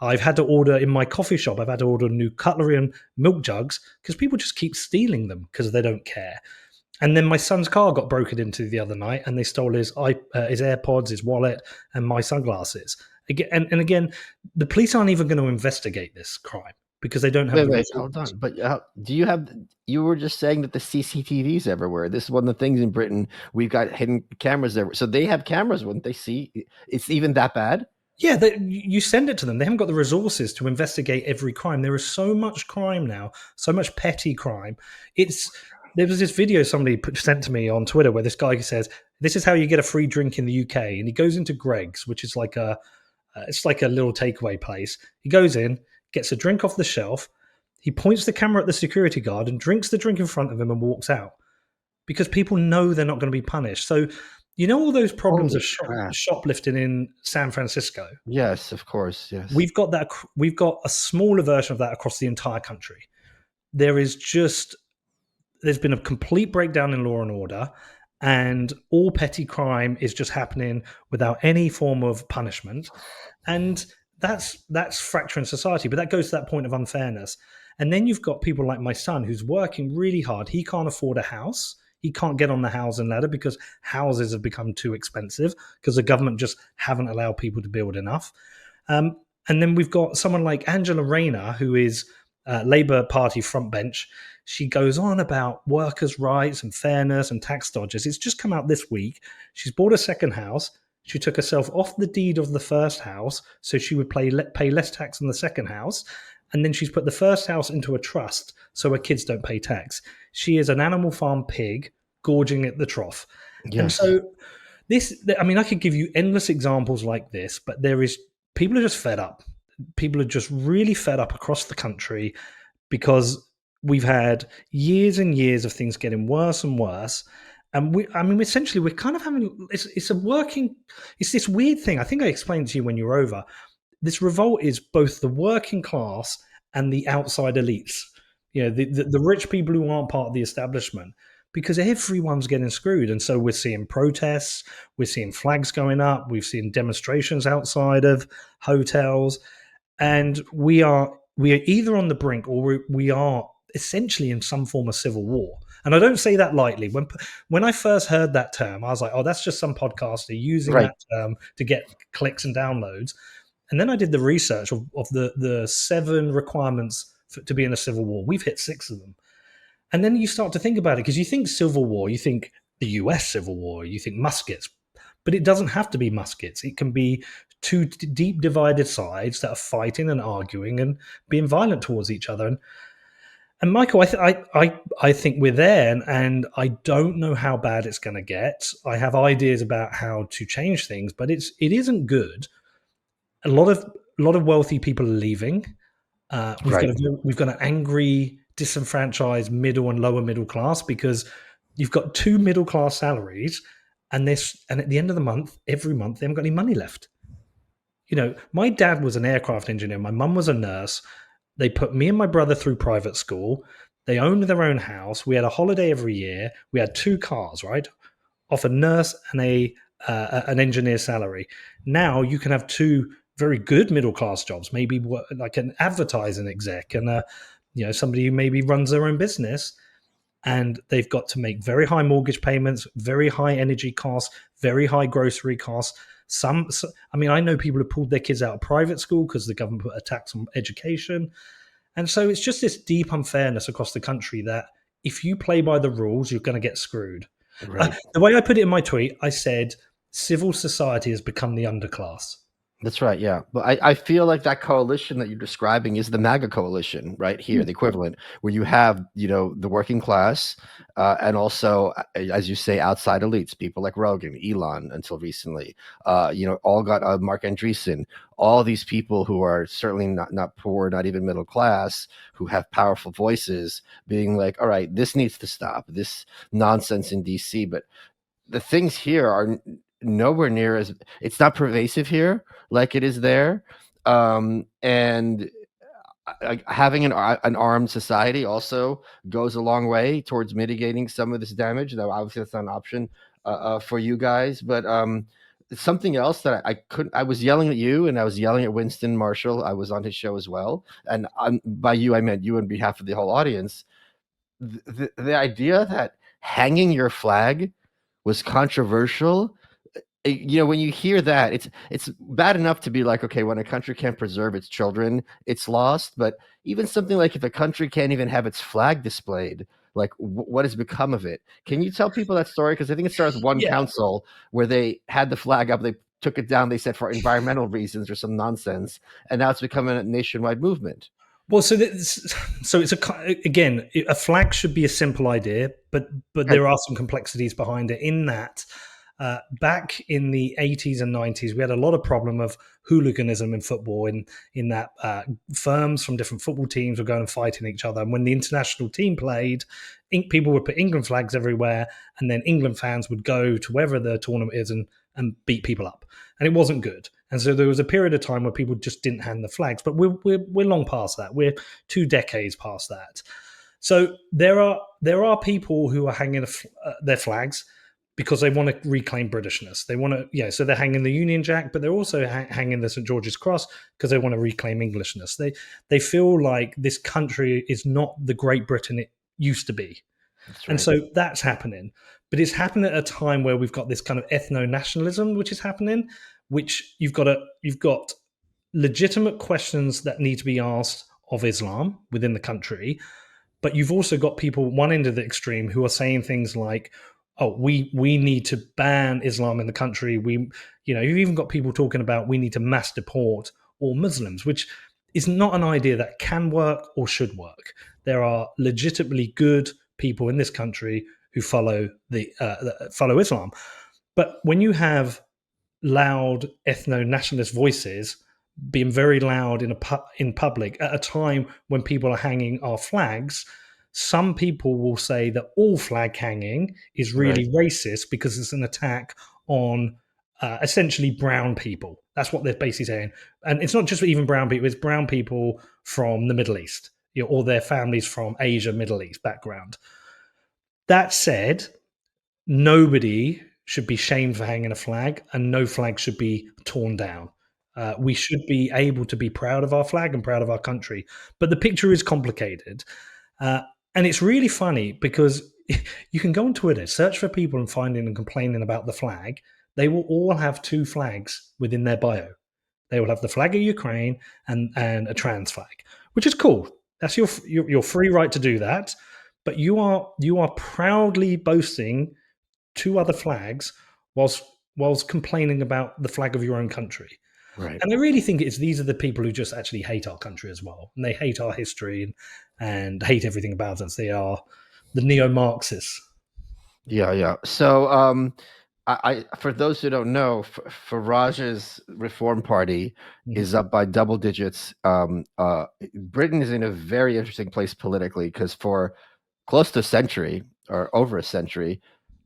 I've had to order in my coffee shop, I've had to order new cutlery and milk jugs because people just keep stealing them because they don't care. And then my son's car got broken into the other night, and they stole his AirPods, his wallet, and my sunglasses. And again, the police aren't even going to investigate this crime because they don't have Wait, the wait, hold resources. on. But do you have? You were just saying that the CCTVs everywhere. This is one of the things in Britain. We've got hidden cameras there, so they have cameras. Wouldn't they see? It's even that bad. Yeah, you send it to them. They haven't got the resources to investigate every crime. There is so much crime now, so much petty crime. There was this video somebody sent to me on Twitter where this guy says, "This is how you get a free drink in the UK," and he goes into Greg's, which is like it's like a little takeaway place. He goes in, gets a drink off the shelf. He points the camera at the security guard and drinks the drink in front of him and walks out because people know they're not going to be punished. So, all those problems Holy of crap! shoplifting in San Francisco. Yes, of course. Yes. We've got that. We've got a smaller version of that across the entire country. There is just there's been a complete breakdown in law and order, and all petty crime is just happening without any form of punishment, and that's fracturing society. But that goes to that point of unfairness. And then you've got people like my son who's working really hard. He can't afford a house. He can't get on the housing ladder because houses have become too expensive because the government just haven't allowed people to build enough. Um, and then we've got someone like Angela Rayner, who is Labour Party frontbench. She goes on about workers' rights and fairness and tax dodgers. It's just come out this week. She's bought a second house. She took herself off the deed of the first house so she would pay less tax on the second house. And then she's put the first house into a trust so her kids don't pay tax. She is an animal farm pig gorging at the trough. And Yes. so I could give you endless examples like this, but people are just fed up. People are just really fed up across the country because we've had years and years of things getting worse and worse. And essentially, we're kind of having it's this weird thing. I think I explained to you when you were over. This revolt is both the working class and the outside elites. The rich people who aren't part of the establishment, because everyone's getting screwed. And so we're seeing protests, we're seeing flags going up, we've seen demonstrations outside of hotels, and we are either on the brink or we are essentially in some form of civil war. And I don't say that lightly. When I first heard that term, I was like, "Oh, that's just some podcaster using Right. that term to get clicks and downloads." And then I did the research of the 7 requirements to be in a civil war. We've hit 6 of them. And then you start to think about it because you think civil war, you think the US civil war, you think muskets, but it doesn't have to be muskets. It can be two deep divided sides that are fighting and arguing and being violent towards each other. And Michael, I think we're there, and I don't know how bad it's going to get. I have ideas about how to change things, but it isn't good. A lot of wealthy people are leaving. Right. We've got an angry, disenfranchised middle and lower middle class because you've got 2 middle class salaries, and at the end of the month, every month, they haven't got any money left. My dad was an aircraft engineer. My mum was a nurse. They put me and my brother through private school. They owned their own house. We had a holiday every year. We had 2 cars, right? Off a nurse and an engineer salary. Now you can have 2 very good middle class jobs, maybe like an advertising exec and somebody who maybe runs their own business, and they've got to make very high mortgage payments, very high energy costs, very high grocery costs. I know people who pulled their kids out of private school because the government put a tax on education. And so it's just this deep unfairness across the country that if you play by the rules, you're going to get screwed. Right. The way I put it in my tweet, I said, civil society has become the underclass. That's right. Yeah. But I feel like that coalition that you're describing is the MAGA coalition right here, the equivalent, where you have, the working class and also, as you say, outside elites, people like Rogan, Elon, until recently, all got Mark Andreessen, all these people who are certainly not poor, not even middle class, who have powerful voices being like, all right, this needs to stop, this nonsense in DC. But the things here are nowhere near as it's not pervasive here like it is there. And having an armed society also goes a long way towards mitigating some of this damage. Though obviously that's not an option for you guys. But something else that I couldn't. I was yelling at you, and I was yelling at Winston Marshall. I was on his show as well, and by you I meant you on behalf of the whole audience. The idea that hanging your flag was controversial, when you hear that, it's bad enough to be like, okay, when a country can't preserve its children, it's lost. But even something like if a country can't even have its flag displayed, like what has become of it? Can you tell people that story? Because I think it starts with one Yeah. council where they had the flag up, they took it down, they said for environmental reasons or some nonsense, and now it's becoming a nationwide movement. Well, so it's again, a flag should be a simple idea, but And there are some complexities behind it. In that, back in the 80s and 90s, we had a lot of problem of hooliganism in football. In that firms from different football teams were going and fighting each other, and when the international team played, people would put England flags everywhere, and then England fans would go to wherever the tournament is and beat people up, and it wasn't good. And so there was a period of time where people just didn't hand the flags, but we're long past that. We're 2 decades past that. So there are people who are hanging their flags because they want to reclaim Britishness. They want to, so they're hanging the Union Jack, but they're also hanging the St George's Cross because they want to reclaim Englishness. They feel like this country is not the Great Britain it used to be. that's And right. so that's happening. But it's happening at a time where we've got this kind of ethno-nationalism, which is happening, which you've got legitimate questions that need to be asked of Islam within the country, but you've also got people one end of the extreme who are saying things like, "Oh, we need to ban Islam in the country." You've even got people talking about we need to mass deport all Muslims, which is not an idea that can work or should work. There are legitimately good people in this country who follow follow Islam, but when you have loud ethno-nationalist voices being very loud in public at a time when people are hanging our flags, some people will say that all flag hanging is Right. really racist because it's an attack on essentially brown people. That's what they're basically saying. And it's not just even brown people, it's brown people from the Middle East, or their families from Asia, Middle East background. That said, nobody should be shamed for hanging a flag, and no flag should be torn down. We should be able to be proud of our flag and proud of our country. But the picture is complicated. And it's really funny because you can go on Twitter, search for people and finding and complaining about the flag. They will all have 2 flags within their bio. They will have the flag of Ukraine and a trans flag, which is cool. That's your free right to do that. But you are proudly boasting 2 other flags whilst complaining about the flag of your own country. Right. And I really think these are the people who just actually hate our country as well. And they hate our history and hate everything about us. They are the neo-Marxists. Yeah. So, I for those who don't know, Farage's Reform Party is up by double digits. Britain is in a very interesting place politically because for close to a century or over a century,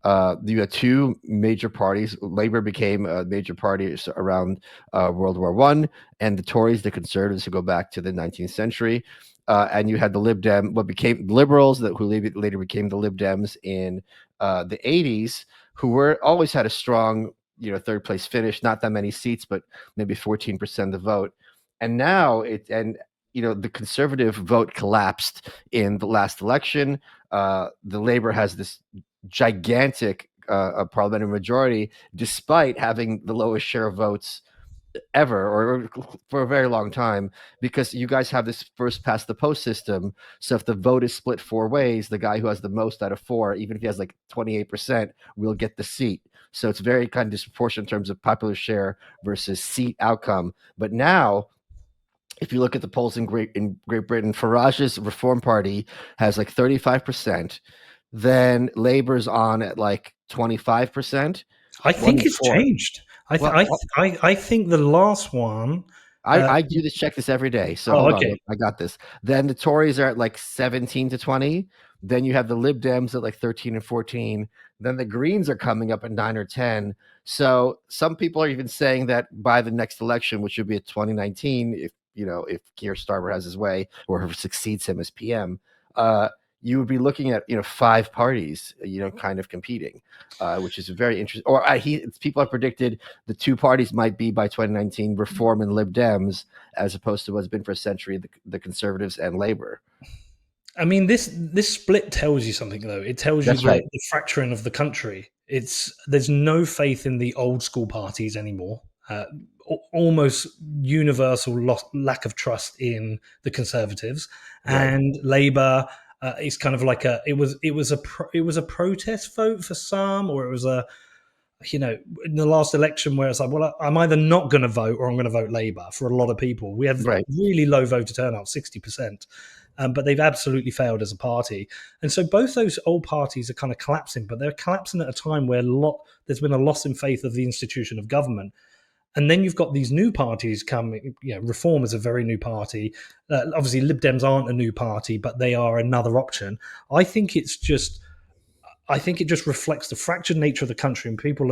you had 2 major parties. Labour became a major party around World War One, and the Tories, the Conservatives, who go back to the 19th century. And you had the Lib Dem, what became Liberals, who later became the Lib Dems in the 80s, who were always had a strong, 3rd place finish, not that many seats, but maybe 14% of the vote. And now the conservative vote collapsed in the last election. The Labour has this gigantic parliamentary majority, despite having the lowest share of votes ever or for a very long time, because you guys have this first past the post system. So if the vote is split 4 ways, the guy who has the most out of 4, even if he has like 28%, will get the seat. So it's very kind of disproportionate in terms of popular share versus seat outcome. But now, if you look at the polls in Great Britain, Farage's Reform Party has like 35%. Then Labour's on at like 25%. I One think in it's four. changed. Well, I think the last one. I do this check this every day. So hold on, Okay. look, I got this. Then the Tories are at like 17 to 20. Then you have the Lib Dems at like 13 and 14. Then the Greens are coming up at 9 or 10. So some people are even saying that by the next election, which would be at 2019, if if Keir Starmer has his way or whoever succeeds him as PM, you would be looking at 5 parties, kind of competing, which is very interesting. Or people have predicted the 2 parties might be by 2019 Reform and Lib Dems, as opposed to what's been for a century the Conservatives and Labor. I mean, this split tells you something, though. It tells you That's right. the fracturing of the country. There's no faith in the old school parties anymore. Almost universal lack of trust in the Conservatives, and Labour. It's kind of like it was a protest vote for some, or it was in the last election where it's like, well, I'm either not going to vote or I'm going to vote Labour. For a lot of people, we have really low voter turnout, 60%. But they've absolutely failed as a party. And so both those old parties are kind of collapsing, but they're collapsing at a time where there's been a loss in faith of the institution of government. And then you've got these new parties coming. Reform is a very new party. Obviously, Lib Dems aren't a new party, but they are another option. I think it just reflects the fractured nature of the country, and people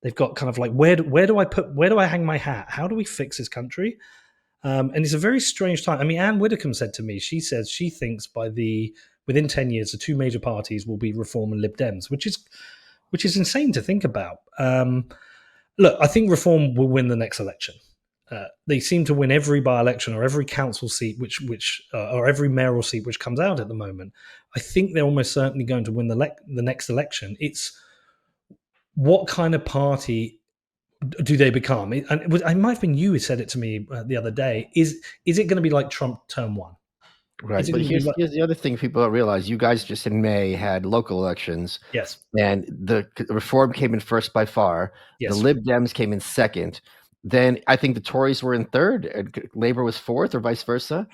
they've got kind of like, where do I hang my hat? How do we fix this country? And it's a very strange time. I mean, Anne Widdecombe said to me, she says she thinks within 10 years, the 2 major parties will be Reform and Lib Dems, which is insane to think about. Look, I think Reform will win the next election. They seem to win every by-election or every council seat, or every mayoral seat which comes out at the moment. I think they're almost certainly going to win the next election. It's what kind of party do they become? And it might have been you who said it to me the other day. Is it going to be like Trump term 1? Right. But here's the other thing people don't realize. You guys just in May had local elections. Yes. And the Reform came in first by far. Yes. The Lib Dems came in second. Then I think the Tories were in third and Labor was fourth, or vice versa.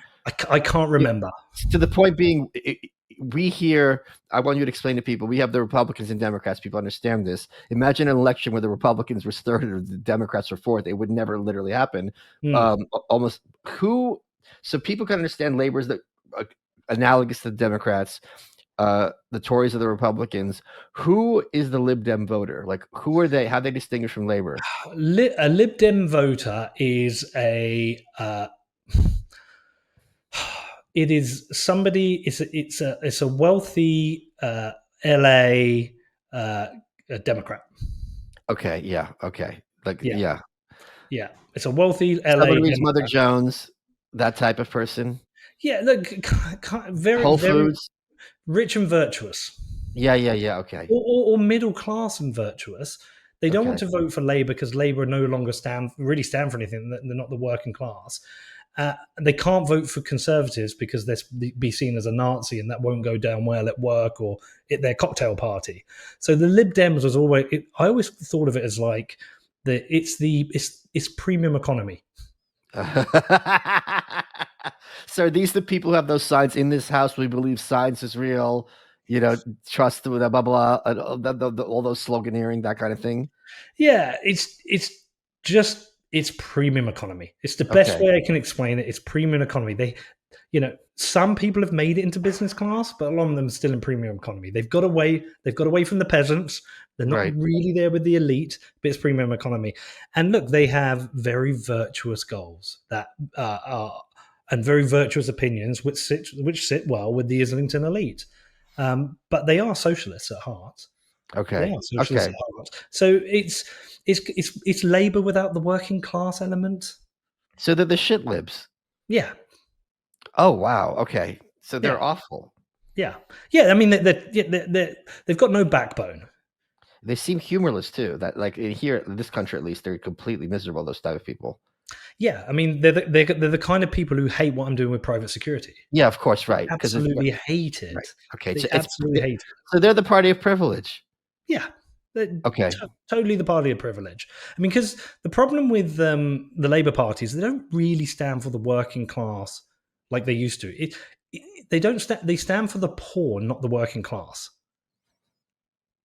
I can't remember. To the point being, I want you to explain to people, we have the Republicans and Democrats. People understand this. Imagine an election where the Republicans were third or the Democrats were fourth. It would never literally happen. So people can understand Labor is analogous to the Democrats. The Tories are the Republicans. Who is the Lib Dem voter? Like, who are they? How are they distinguish from Labor? A Lib Dem voter is it is somebody. It's a wealthy LA Democrat. Okay. Yeah. Okay. Yeah. It's a wealthy LA. Somebody reads Mother Jones. That type of person. Yeah. Look, very Whole Foods. Very rich and virtuous. Yeah. Okay. Or middle class and virtuous. They don't want to vote for Labour because Labour no longer stand for anything. They're not the working class. They can't vote for Conservatives because they'll be seen as a Nazi, and that won't go down well at work or at their cocktail party. So the Lib Dems was always. I always thought of it as like it's premium economy. So are these the people who have those signs in this house? We believe science is real. Trust blah blah blah. All those sloganeering, that kind of thing. Yeah, it's premium economy. It's the best way I can explain it. It's premium economy. They, some people have made it into business class, but a lot of them are still in premium economy. They've got away from the peasants. They're not really there with the elite, but it's premium economy. And look, they have very virtuous goals and very virtuous opinions, which sit well with the Islington elite. But they are socialists at heart. Okay. They are socialists at heart. So it's Labour without the working class element. So they're the shit libs. Yeah. Oh wow. Okay. So they're awful. Yeah. I mean, they've got no backbone. They seem humorless too. That like here in this country, at least, they're completely miserable. Those type of people. Yeah, I mean, they're the kind of people who hate what I'm doing with private security. Yeah, of course, right. Absolutely hate it. Right. Okay, they absolutely hate it. So they're the party of privilege. Yeah. Okay. Totally the party of privilege. I mean, because the problem with the Labour Party is they don't really stand for the working class like they used to. They stand for the poor, not the working class.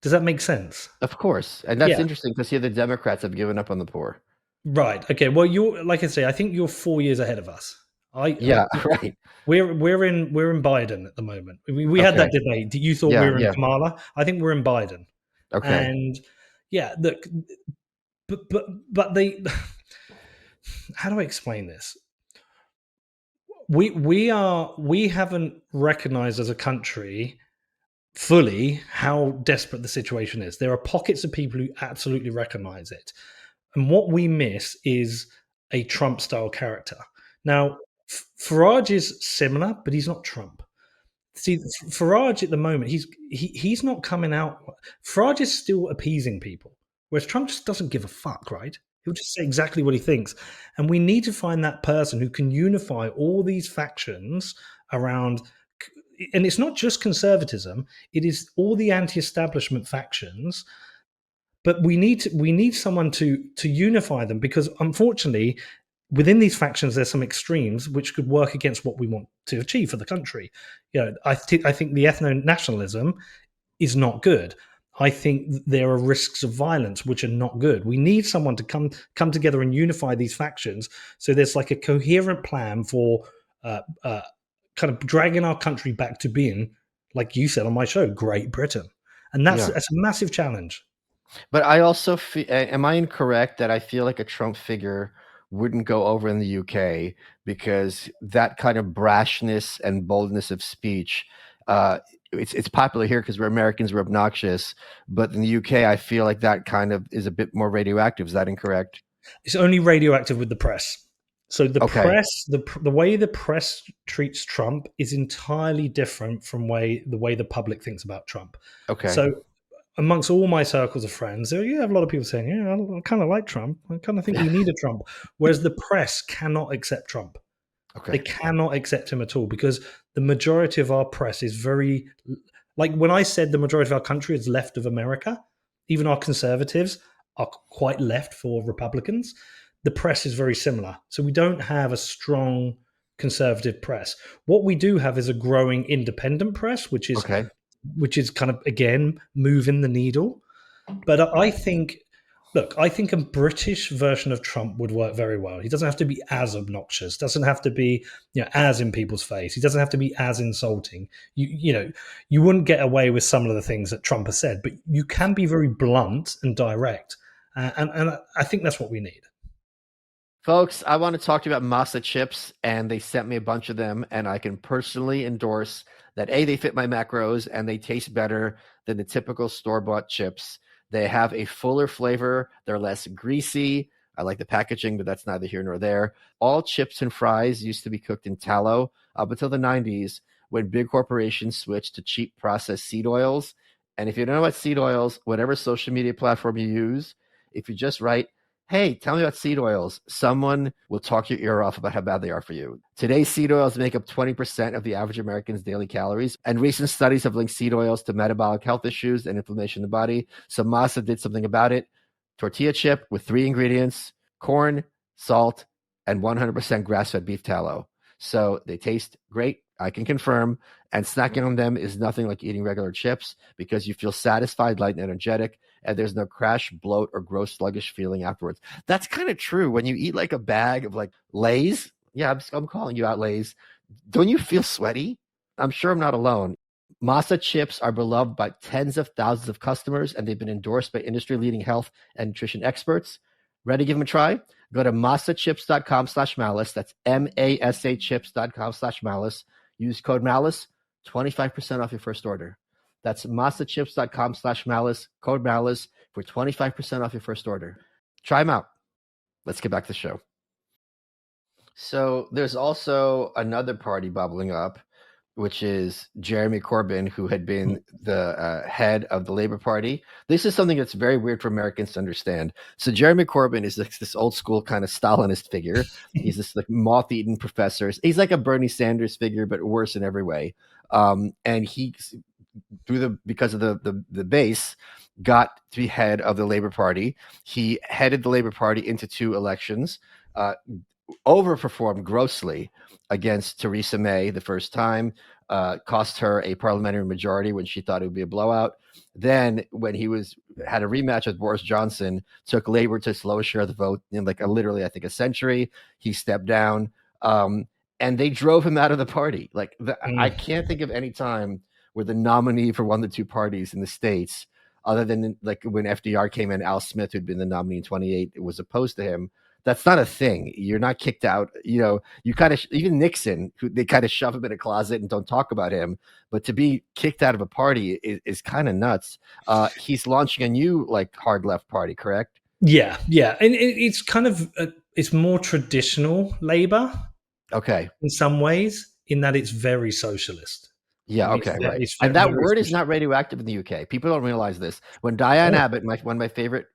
Does that make sense? Of course, and that's interesting because here the Democrats have given up on the poor. Right. Okay. Well, like I say, I think you're 4 years ahead of us. Right. We're in Biden at the moment. We had that debate. You thought we were in Kamala. I think we're in Biden. Okay. And look, but they. How do I explain this? We haven't recognized as a country fully how desperate the situation is. There are pockets of people who absolutely recognize it. And what we miss is a Trump style character. Now, Farage is similar, but he's not Trump. See, Farage at the moment, he's not coming out. Farage is still appeasing people, whereas Trump just doesn't give a fuck, right? He'll just say exactly what he thinks. And we need to find that person who can unify all these factions around. And it's not just conservatism; it is all the anti-establishment factions. But we need someone to unify them, because unfortunately, within these factions, there's some extremes which could work against what we want to achieve for the country. I think the ethno-nationalism is not good. I think there are risks of violence which are not good. We need someone to come together and unify these factions, so there's like a coherent plan for kind of dragging our country back to being, like you said on my show, Great Britain, and that's a massive challenge. But I also feel, am I incorrect that I feel like a Trump figure wouldn't go over in the UK because that kind of brashness and boldness of speech, it's popular here because we're Americans, we're obnoxious, but in the UK, I feel like that kind of is a bit more radioactive. Is that incorrect? It's only radioactive with the press. So the Okay. press, the way the press treats Trump is entirely different from the way the public thinks about Trump. Okay. So amongst all my circles of friends, you have a lot of people saying, "Yeah, I kind of like Trump. I kind of think we need a Trump." Whereas the press cannot accept Trump. They Okay. cannot accept him at all, because the majority of our press is very, like when I said the majority of our country is left of America, even our conservatives are quite left for Republicans. The press is very similar. So we don't have a strong conservative press. What we do have is a growing independent press, Okay. which is kind of again moving the needle. But I think a British version of Trump would work very well. He doesn't have to be as obnoxious, doesn't have to be as in people's face. He doesn't have to be as insulting. You wouldn't get away with some of the things that Trump has said, but you can be very blunt and direct, and I think that's what we need. Folks, I want to talk to you about masa chips, and they sent me a bunch of them, and I can personally endorse that A, they fit my macros, and they taste better than the typical store-bought chips. They have a fuller flavor. They're less greasy. I like the packaging, but that's neither here nor there. All chips and fries used to be cooked in tallow up until the 90s, when big corporations switched to cheap processed seed oils. And if you don't know about seed oils, whatever social media platform you use, if you just write, "Hey, tell me about seed oils," someone will talk your ear off about how bad they are for you. Today's seed oils make up 20% of the average American's daily calories, and recent studies have linked seed oils to metabolic health issues and inflammation in the body. So Masa did something about it. Tortilla chip with 3 ingredients: corn, salt, and 100% grass-fed beef tallow. So they taste great, I can confirm, and snacking on them is nothing like eating regular chips, because you feel satisfied, light, and energetic, and there's no crash, bloat, or gross, sluggish feeling afterwards. That's kind of true. When you eat like a bag of like Lay's, yeah, I'm calling you out, Lay's, don't you feel sweaty? I'm sure I'm not alone. Masa chips are beloved by tens of thousands of customers, and they've been endorsed by industry-leading health and nutrition experts. Ready to give them a try? Go to masachips.com/malice. That's MASA chips.com/malice. Use code MALICE, 25% off your first order. That's masachips.com/malice, code MALICE for 25% off your first order. Try them out. Let's get back to the show. So there's also another party bubbling up, which is Jeremy Corbyn, who had been the head of the Labour Party. This is something that's very weird for Americans to understand. So Jeremy Corbyn is this old school kind of Stalinist figure. He's this like moth-eaten professor. He's like a Bernie Sanders figure, but worse in every way. And he, because of the base, got to be head of the Labour Party. He headed the Labour Party into 2 elections. Overperformed grossly against Theresa May the first time, cost her a parliamentary majority when she thought it would be a blowout. Then when he had a rematch with Boris Johnson, took Labour to its lowest share of the vote in literally, I think, a century. He stepped down, and they drove him out of the party. I can't think of any time where the nominee for one of the 2 parties in the States, other than like when FDR came in, Al Smith, who'd been the nominee in 28, was opposed to him. That's not a thing. You're not kicked out. You kind of even Nixon, who they kind of shove him in a closet and don't talk about him. But to be kicked out of a party is kind of nuts. He's launching a new hard left party, correct? Yeah, and it's kind of it's more traditional Labour. Okay. In some ways, in that it's very socialist. Yeah. Okay. Right. It's And very, that very word is social. not radioactive in the UK. People don't realize this. When Diane Oh, Abbott, one of my favorite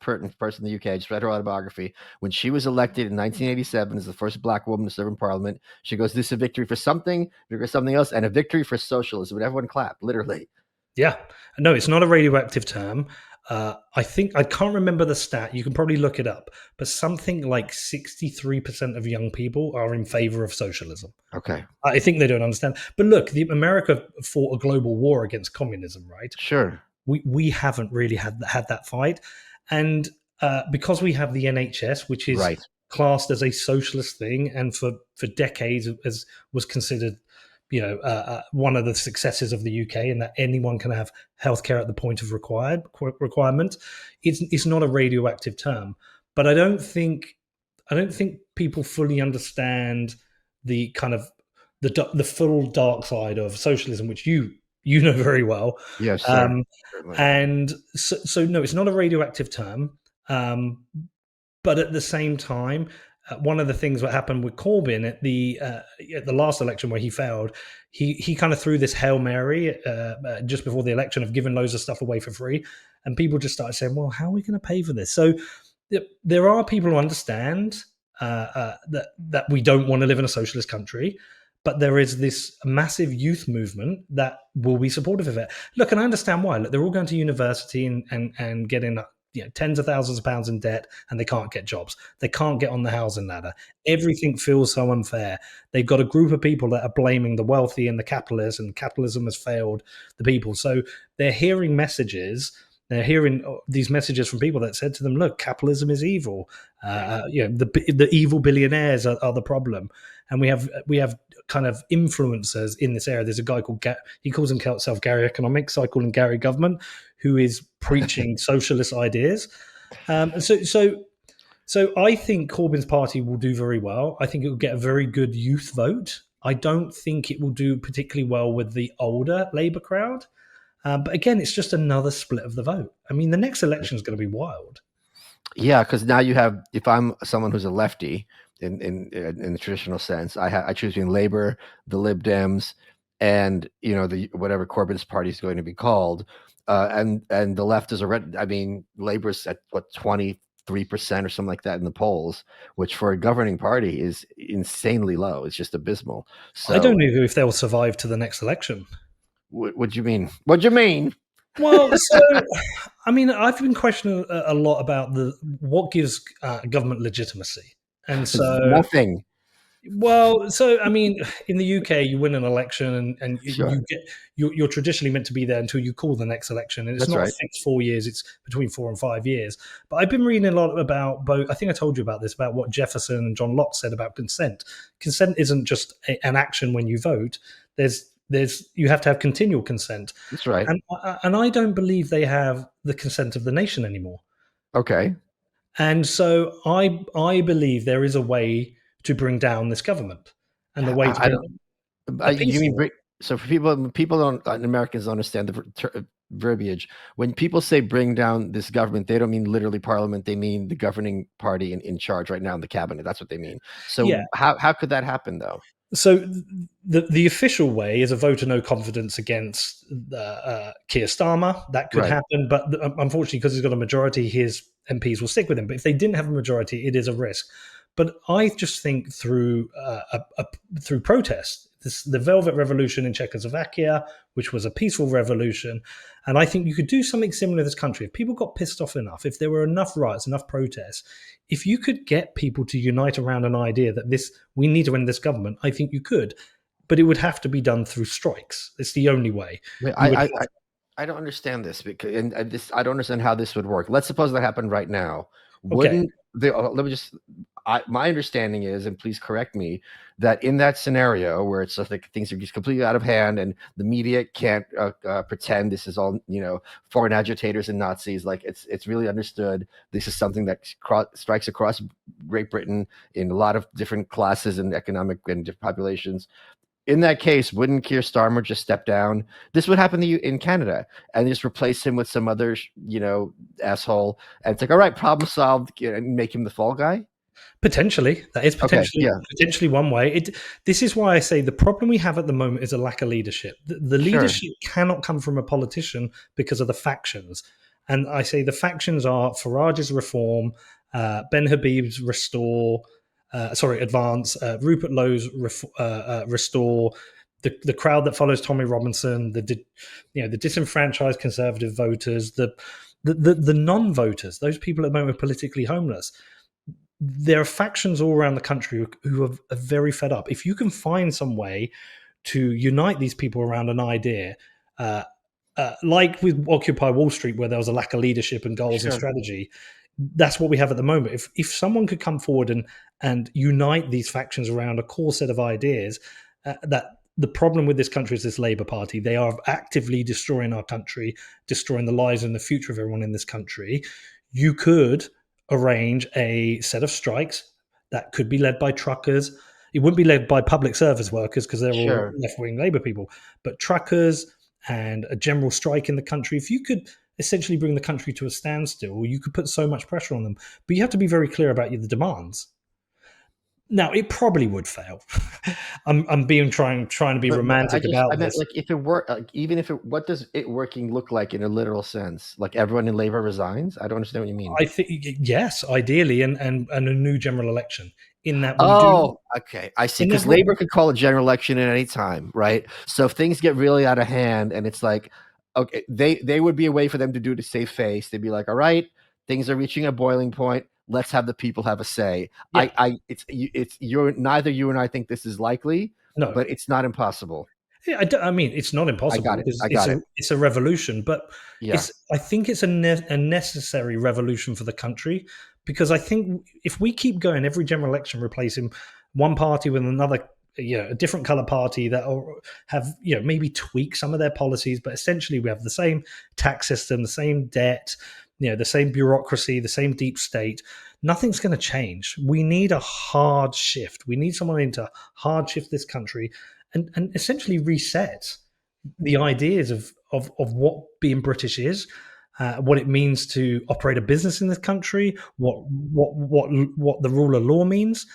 person in the UK, I just read her autobiography. When she was elected in 1987 as the first Black woman to serve in Parliament, she goes, "This is a victory for something, victory for something else, and a victory for socialism." And everyone clapped, literally. yeah. No, it's not a radioactive term. I think I can't remember the stat. You can probably look it up, but something like 63% of young people are in favor of socialism. Okay. I think they don't understand. But look, America fought a global war against communism, right? Sure. We haven't really had that fight, and because we have the NHS, which is Right. classed as a socialist thing, and for decades as was considered, one of the successes of the UK, and that anyone can have healthcare at the point of requirement. It's not a radioactive term, but I don't think people fully understand the kind of the full dark side of socialism, which you know very well. Yes, sir. And so no, it's not a radioactive term. But at the same time, one of the things that happened with Corbyn at the last election where he failed, he kind of threw this Hail Mary just before the election of giving loads of stuff away for free, and people just started saying, "Well, how are we going to pay for this?" So there are people who understand that we don't want to live in a socialist country, but there is this massive youth movement that will be supportive of it. Look, and I understand why. Look, they're all going to university and getting tens of thousands of pounds in debt, and they can't get jobs. They can't get on the housing ladder. Everything feels so unfair. They've got a group of people that are blaming the wealthy and the capitalists, and capitalism has failed the people. So they're hearing messages. They're hearing these messages from people that said to them, "Look, capitalism is evil. The evil billionaires are the problem." And we have kind of influencers in this area. There's a guy called he calls himself Gary Economics. I call him Gary Government, who is preaching socialist ideas. So I think Corbyn's party will do very well. I think it will get a very good youth vote. I don't think it will do particularly well with the older Labour crowd. But again, it's just another split of the vote. I mean, the next election is going to be wild. Yeah, because now you have, if I'm someone who's a lefty in the traditional sense, I choose between Labor, the Lib Dems, and the whatever Corbyn's party is going to be called, and the left is already. I mean, Labor's at what 23% or something like that in the polls, which for a governing party is insanely low. It's just abysmal. So I don't know if they'll survive to the next election. What do you mean? What do you mean? Well, so I mean, I've been questioning a lot about what gives government legitimacy, and so nothing. Well, so I mean, in the UK, you win an election, and Sure. you're traditionally meant to be there until you call the next election, and it's That's not right. a fixed 4 years; it's between 4 and 5 years. But I've been reading a lot about both. I think I told you about this, about what Jefferson and John Locke said about consent. Consent isn't just an action when you vote. There's you have to have continual consent. That's right. And I don't believe they have the consent of the nation anymore. Okay. And so I believe there is a way to bring down this government, and the way to I bring a you mean peaceful. so for people don't Americans don't understand the verbiage. When people say bring down this government, they don't mean literally parliament. They mean the governing party in charge right now in the cabinet. That's what they mean. So Yeah. how could that happen though? So the official way is a vote of no confidence against Keir Starmer. That could Right. happen, but unfortunately, because he's got a majority, his MPs will stick with him. But if they didn't have a majority, it is a risk. But I just think through through protest, the Velvet Revolution in Czechoslovakia, which was a peaceful revolution, and I think you could do something similar in this country. If people got pissed off enough, if there were enough riots, enough protests, if you could get people to unite around an idea that we need to end this government, I think you could. But it would have to be done through strikes. It's the only way. I don't understand this because I don't understand how this would work. Let's suppose that happened right now. Wouldn't let me just my understanding is, and please correct me, that in that scenario where it's like things are just completely out of hand and the media can't pretend this is all foreign agitators and Nazis, like it's really understood this is something that strikes across Great Britain in a lot of different classes and economic and populations. In that case, wouldn't Keir Starmer just step down? This would happen to you in Canada, and just replace him with some other, asshole. And it's like, all right, problem solved. And make him the fall guy. Potentially, that is Okay, yeah, potentially one way. This is why I say the problem we have at the moment is a lack of leadership. The sure, leadership cannot come from a politician because of the factions, and I say the factions are Farage's reform, Ben Habib's restore, advance, Rupert Lowe's restore, the crowd that follows Tommy Robinson, the disenfranchised conservative voters, the non-voters, those people at the moment are politically homeless. There are factions all around the country who are very fed up. If you can find some way to unite these people around an idea, like with Occupy Wall Street, where there was a lack of leadership and goals and sure. strategy, that's what we have at the moment. If someone could come forward and unite these factions around a core set of ideas, that the problem with this country is this Labour Party. They are actively destroying our country, destroying the lives and the future of everyone in this country. You could arrange a set of strikes that could be led by truckers. It wouldn't be led by public service workers because they're all Sure. left-wing Labour people, but truckers and a general strike in the country. If you could essentially bring the country to a standstill, you could put so much pressure on them. But you have to be very clear about the demands. Now, it probably would fail. I'm being trying to be romantic I about meant, this. like, if it were, like, even if it, what does it working look like in a literal sense? Like everyone in Labour resigns? I don't understand what you mean. I think yes, ideally, and a new general election. In that we do, Oh, okay. I see. in that Because Labor could call a general election at any time, right? So if things get really out of hand, and it's like, okay, they would be a way for them to do to save face. They'd be like, all right, things are reaching a boiling point. Let's have the people have a say. yeah, It's you're neither you and I think this is likely, no, but it's not impossible. yeah, I mean, it's not I impossible got it. because I got it. it's a revolution, but Yeah. I think it's a necessary revolution for the country because I think if we keep going every general election replacing one party with another, a different color party that have maybe tweak some of their policies, but essentially we have the same tax system, the same debt, the same bureaucracy, the same deep state. Nothing's going to change. We need a hard shift. We need someone in to hard shift this country and essentially reset the ideas of what being British is, what it means to operate a business in this country, what the rule of law means,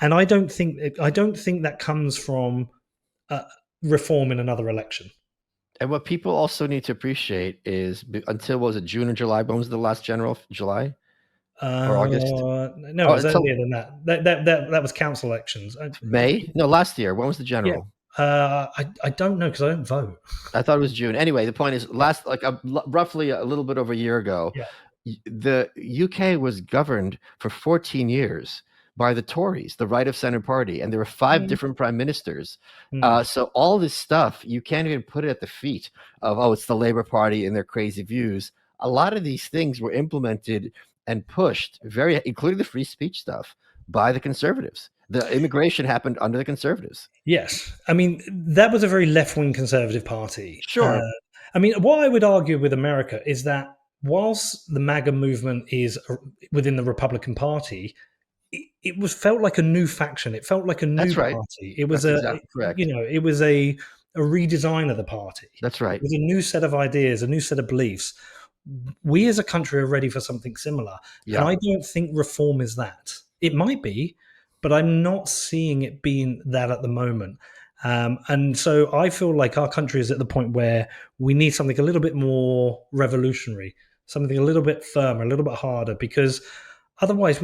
and I don't think that comes from reform in another election. And what people also need to appreciate is until, what was it, June or July? When was the last general? July or August? No, it Oh, was until earlier than that. That was council elections. May? No, last year. When was the Yeah, general? I don't know because I don't vote. I thought it was June. Anyway, the point is, roughly a little bit over a year ago, Yeah. the UK was governed for 14 years by the Tories, the right of center party, and there were five Mm. different prime ministers. Mm. So all this stuff, you can't even put it at the feet of, oh, it's the Labour Party and their crazy views. A lot of these things were implemented and pushed, including the free speech stuff, by the Conservatives. The immigration happened under the Conservatives. Yes, I mean that was a very left-wing conservative party. Sure. I mean, what I would argue with America is that whilst the MAGA movement is within the Republican Party, it was felt like a new faction. It felt like a new That's right. party. It was That's exactly correct. it was a redesign of the party. That's It right. was a new set of ideas, a new set of beliefs. We as a country are ready for something similar, and Yeah. I don't think reform is that. It might be, but I'm not seeing it being that at the moment. And so I feel like our country is at the point where we need something a little bit more revolutionary, something a little bit firmer, a little bit harder, because otherwise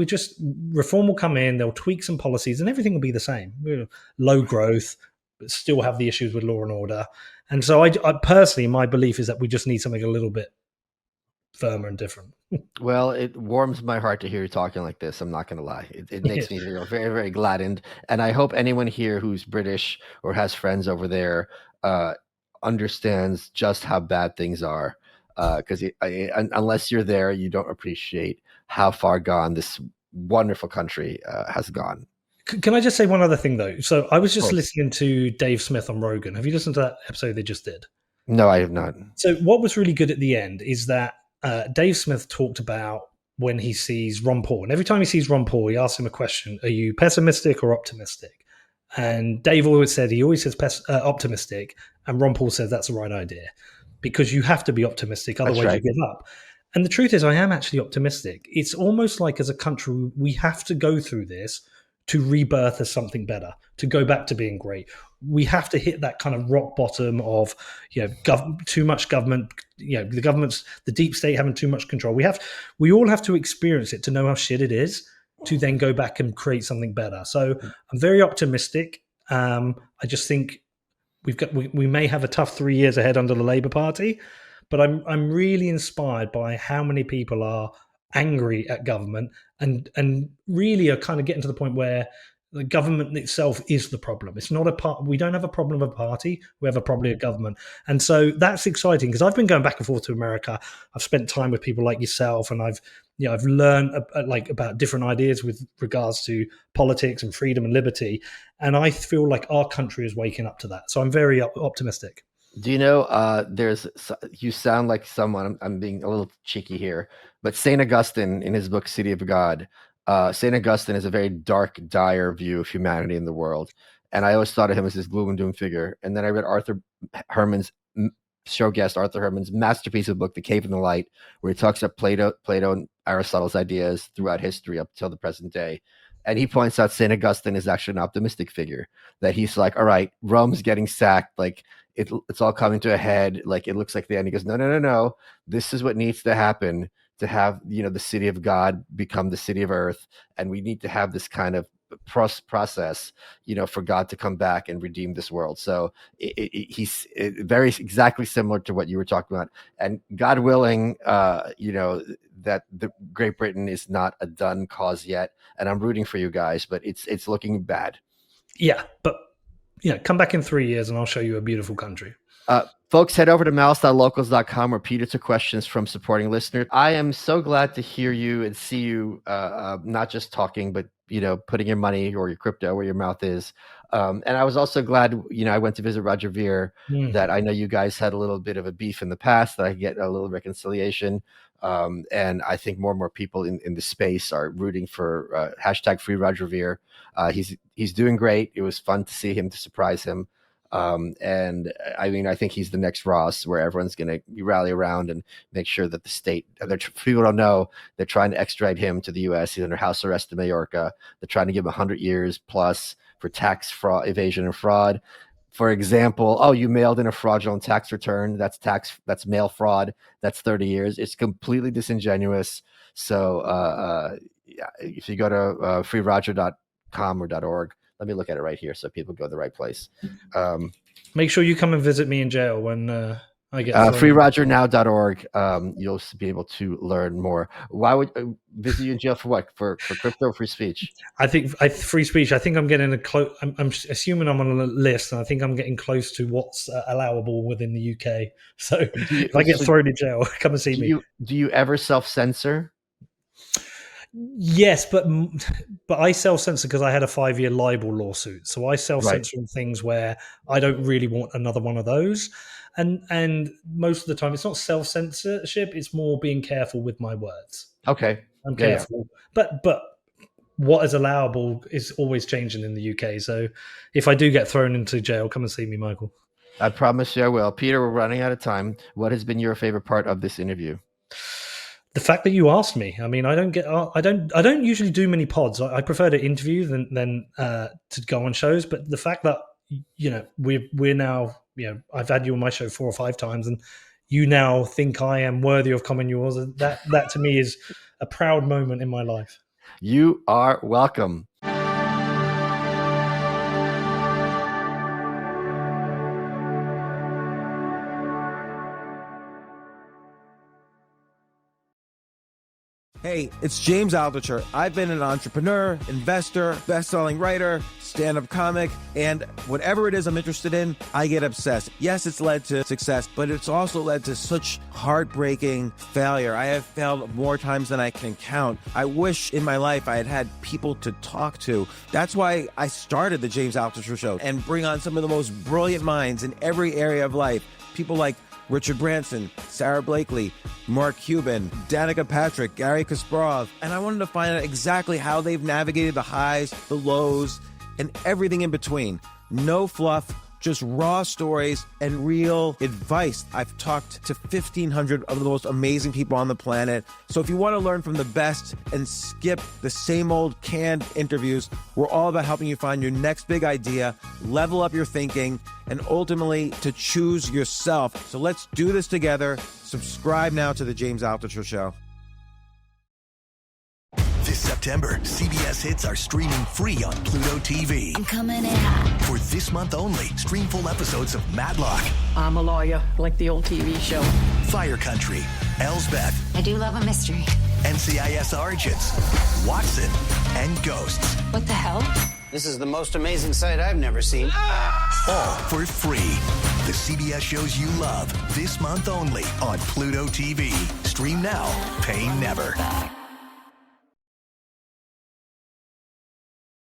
reform will come in, they'll tweak some policies and everything will be the same. Low growth, but still have the issues with law and order. And so I personally, my belief is that we just need something a little bit firmer and different. Well, it warms my heart to hear you talking like this. I'm not going to lie. It makes me very, very gladdened. And I hope anyone here who's British or has friends over there understands just how bad things are. Because unless you're there, you don't appreciate how far gone this wonderful country has gone. Can I just say one other thing though? So I was Of just course. listening to Dave Smith on Rogan. Have you listened to that episode they just did? No, I have not. So what was really good at the end is that Dave Smith talked about when he sees Ron Paul, and every time he sees Ron Paul, he asks him a question: "Are you pessimistic or optimistic?" And Dave always says optimistic, and Ron Paul says that's the right idea because you have to be optimistic, That's otherwise you right. give up. And the truth is, I am actually optimistic. It's almost like as a country, we have to go through this to rebirth as something better, to go back to being great. We have to hit that kind of rock bottom of, too much government, the deep state having too much control. We all have to experience it to know how shit it is, to then go back and create something better. So I'm very optimistic. I just think we may have a tough 3 years ahead under the Labour Party, but I'm really inspired by how many people are angry at government and really are kind of getting to the point where the government itself is the problem. It's not a part. We don't have a problem of a party. We have a problem of government, and so that's exciting because I've been going back and forth to America. I've spent time with people like yourself, and I've learned about different ideas with regards to politics and freedom and liberty. And I feel like our country is waking up to that. So I'm very optimistic. Do you know, you sound like someone, I'm being a little cheeky here, but St. Augustine in his book, City of God, St. Augustine is a very dark, dire view of humanity in the world. And I always thought of him as this gloom and doom figure. And then I read Herman's show guest, Arthur Herman's masterpiece of book, The Cave and the Light, where he talks about Plato and Aristotle's ideas throughout history up till the present day. And he points out St. Augustine is actually an optimistic figure, that he's like, all right, Rome's getting sacked. Like, it's all coming to a head. Like, it looks like the end. He goes, no. This is what needs to happen to have, the city of God become the city of earth. And we need to have this kind of process, for God to come back and redeem this world. So he's very exactly similar to what you were talking about. And God willing, that the Great Britain is not a done cause yet. And I'm rooting for you guys, but it's looking bad. Yeah, but come back in 3 years and I'll show you a beautiful country. Folks, head over to malice.locals.com where Peter took questions from supporting listeners. I am so glad to hear you and see you, not just talking, but putting your money or your crypto where your mouth is. And I was also glad, I went to visit Roger Ver, that I know you guys had a little bit of a beef in the past, that I get a little reconciliation. And I think more and more people in the space are rooting for hashtag free Roger Ver. He's doing great. It was fun to see him, to surprise him. And I mean, I think he's the next Ross, where everyone's going to rally around and make sure that the state, people don't know, they're trying to extradite him to the U.S. He's under house arrest in Mallorca. They're trying to give him 100 years plus for tax fraud, evasion and fraud. For example, you mailed in a fraudulent tax return. That's mail fraud. That's 30 years. It's completely disingenuous. So if you go to freeroger.com or .org, let me look at it right here so people go to the right place. Make sure you come and visit me in jail when I get freerogernow.org. You'll be able to learn more. Why would visit you in jail for what? For crypto or free speech? I think free speech. I think I'm getting I'm assuming I'm on a list, and I think I'm getting close to what's allowable within the UK. So if I get thrown in jail, come and see me. Do you ever self-censor? Yes, but I self-censor because I had a 5-year libel lawsuit. So I self-censor in things where I don't really want another one of those. And most of the time, it's not self-censorship. It's more being careful with my words. Okay, I'm careful, but what is allowable is always changing in the UK. So if I do get thrown into jail, come and see me, Michael. I promise you I will. Peter, we're running out of time. What has been your favorite part of this interview? The fact that you asked me. I mean, I don't usually do many pods. I prefer to interview than to go on shows. But the fact that we're now, I've had you on my show 4 or 5 times, and you now think I am worthy of coming yours. That to me is a proud moment in my life. You are welcome. Hey, Hey, it's James Altucher. I've been an entrepreneur, investor, best-selling writer, stand-up comic, and whatever it is I'm interested in, I get obsessed. Yes, it's led to success, but it's also led to such heartbreaking failure. I have failed more times than I can count. I wish in my life I had had people to talk to. That's why I started the James Altucher Show and bring on some of the most brilliant minds in every area of life. People like Richard Branson, Sarah Blakely, Mark Cuban, Danica Patrick, Gary Kasparov. And I wanted to find out exactly how they've navigated the highs, the lows, and everything in between. No fluff, just raw stories and real advice. I've talked to 1,500 of the most amazing people on the planet. So if you want to learn from the best and skip the same old canned interviews, we're all about helping you find your next big idea, level up your thinking, and ultimately to choose yourself. So let's do this together. Subscribe now to The James Altucher Show. This September, CBS hits are streaming free on Pluto TV. I'm coming in hot. For this month only, stream full episodes of Matlock. I'm a lawyer, like the old TV show. Fire Country, Elsbeth. I do love a mystery. NCIS Origins, Watson, and Ghosts. What the hell? This is the most amazing sight I've never seen. All for free. The CBS shows you love, this month only on Pluto TV. Stream now, pay never.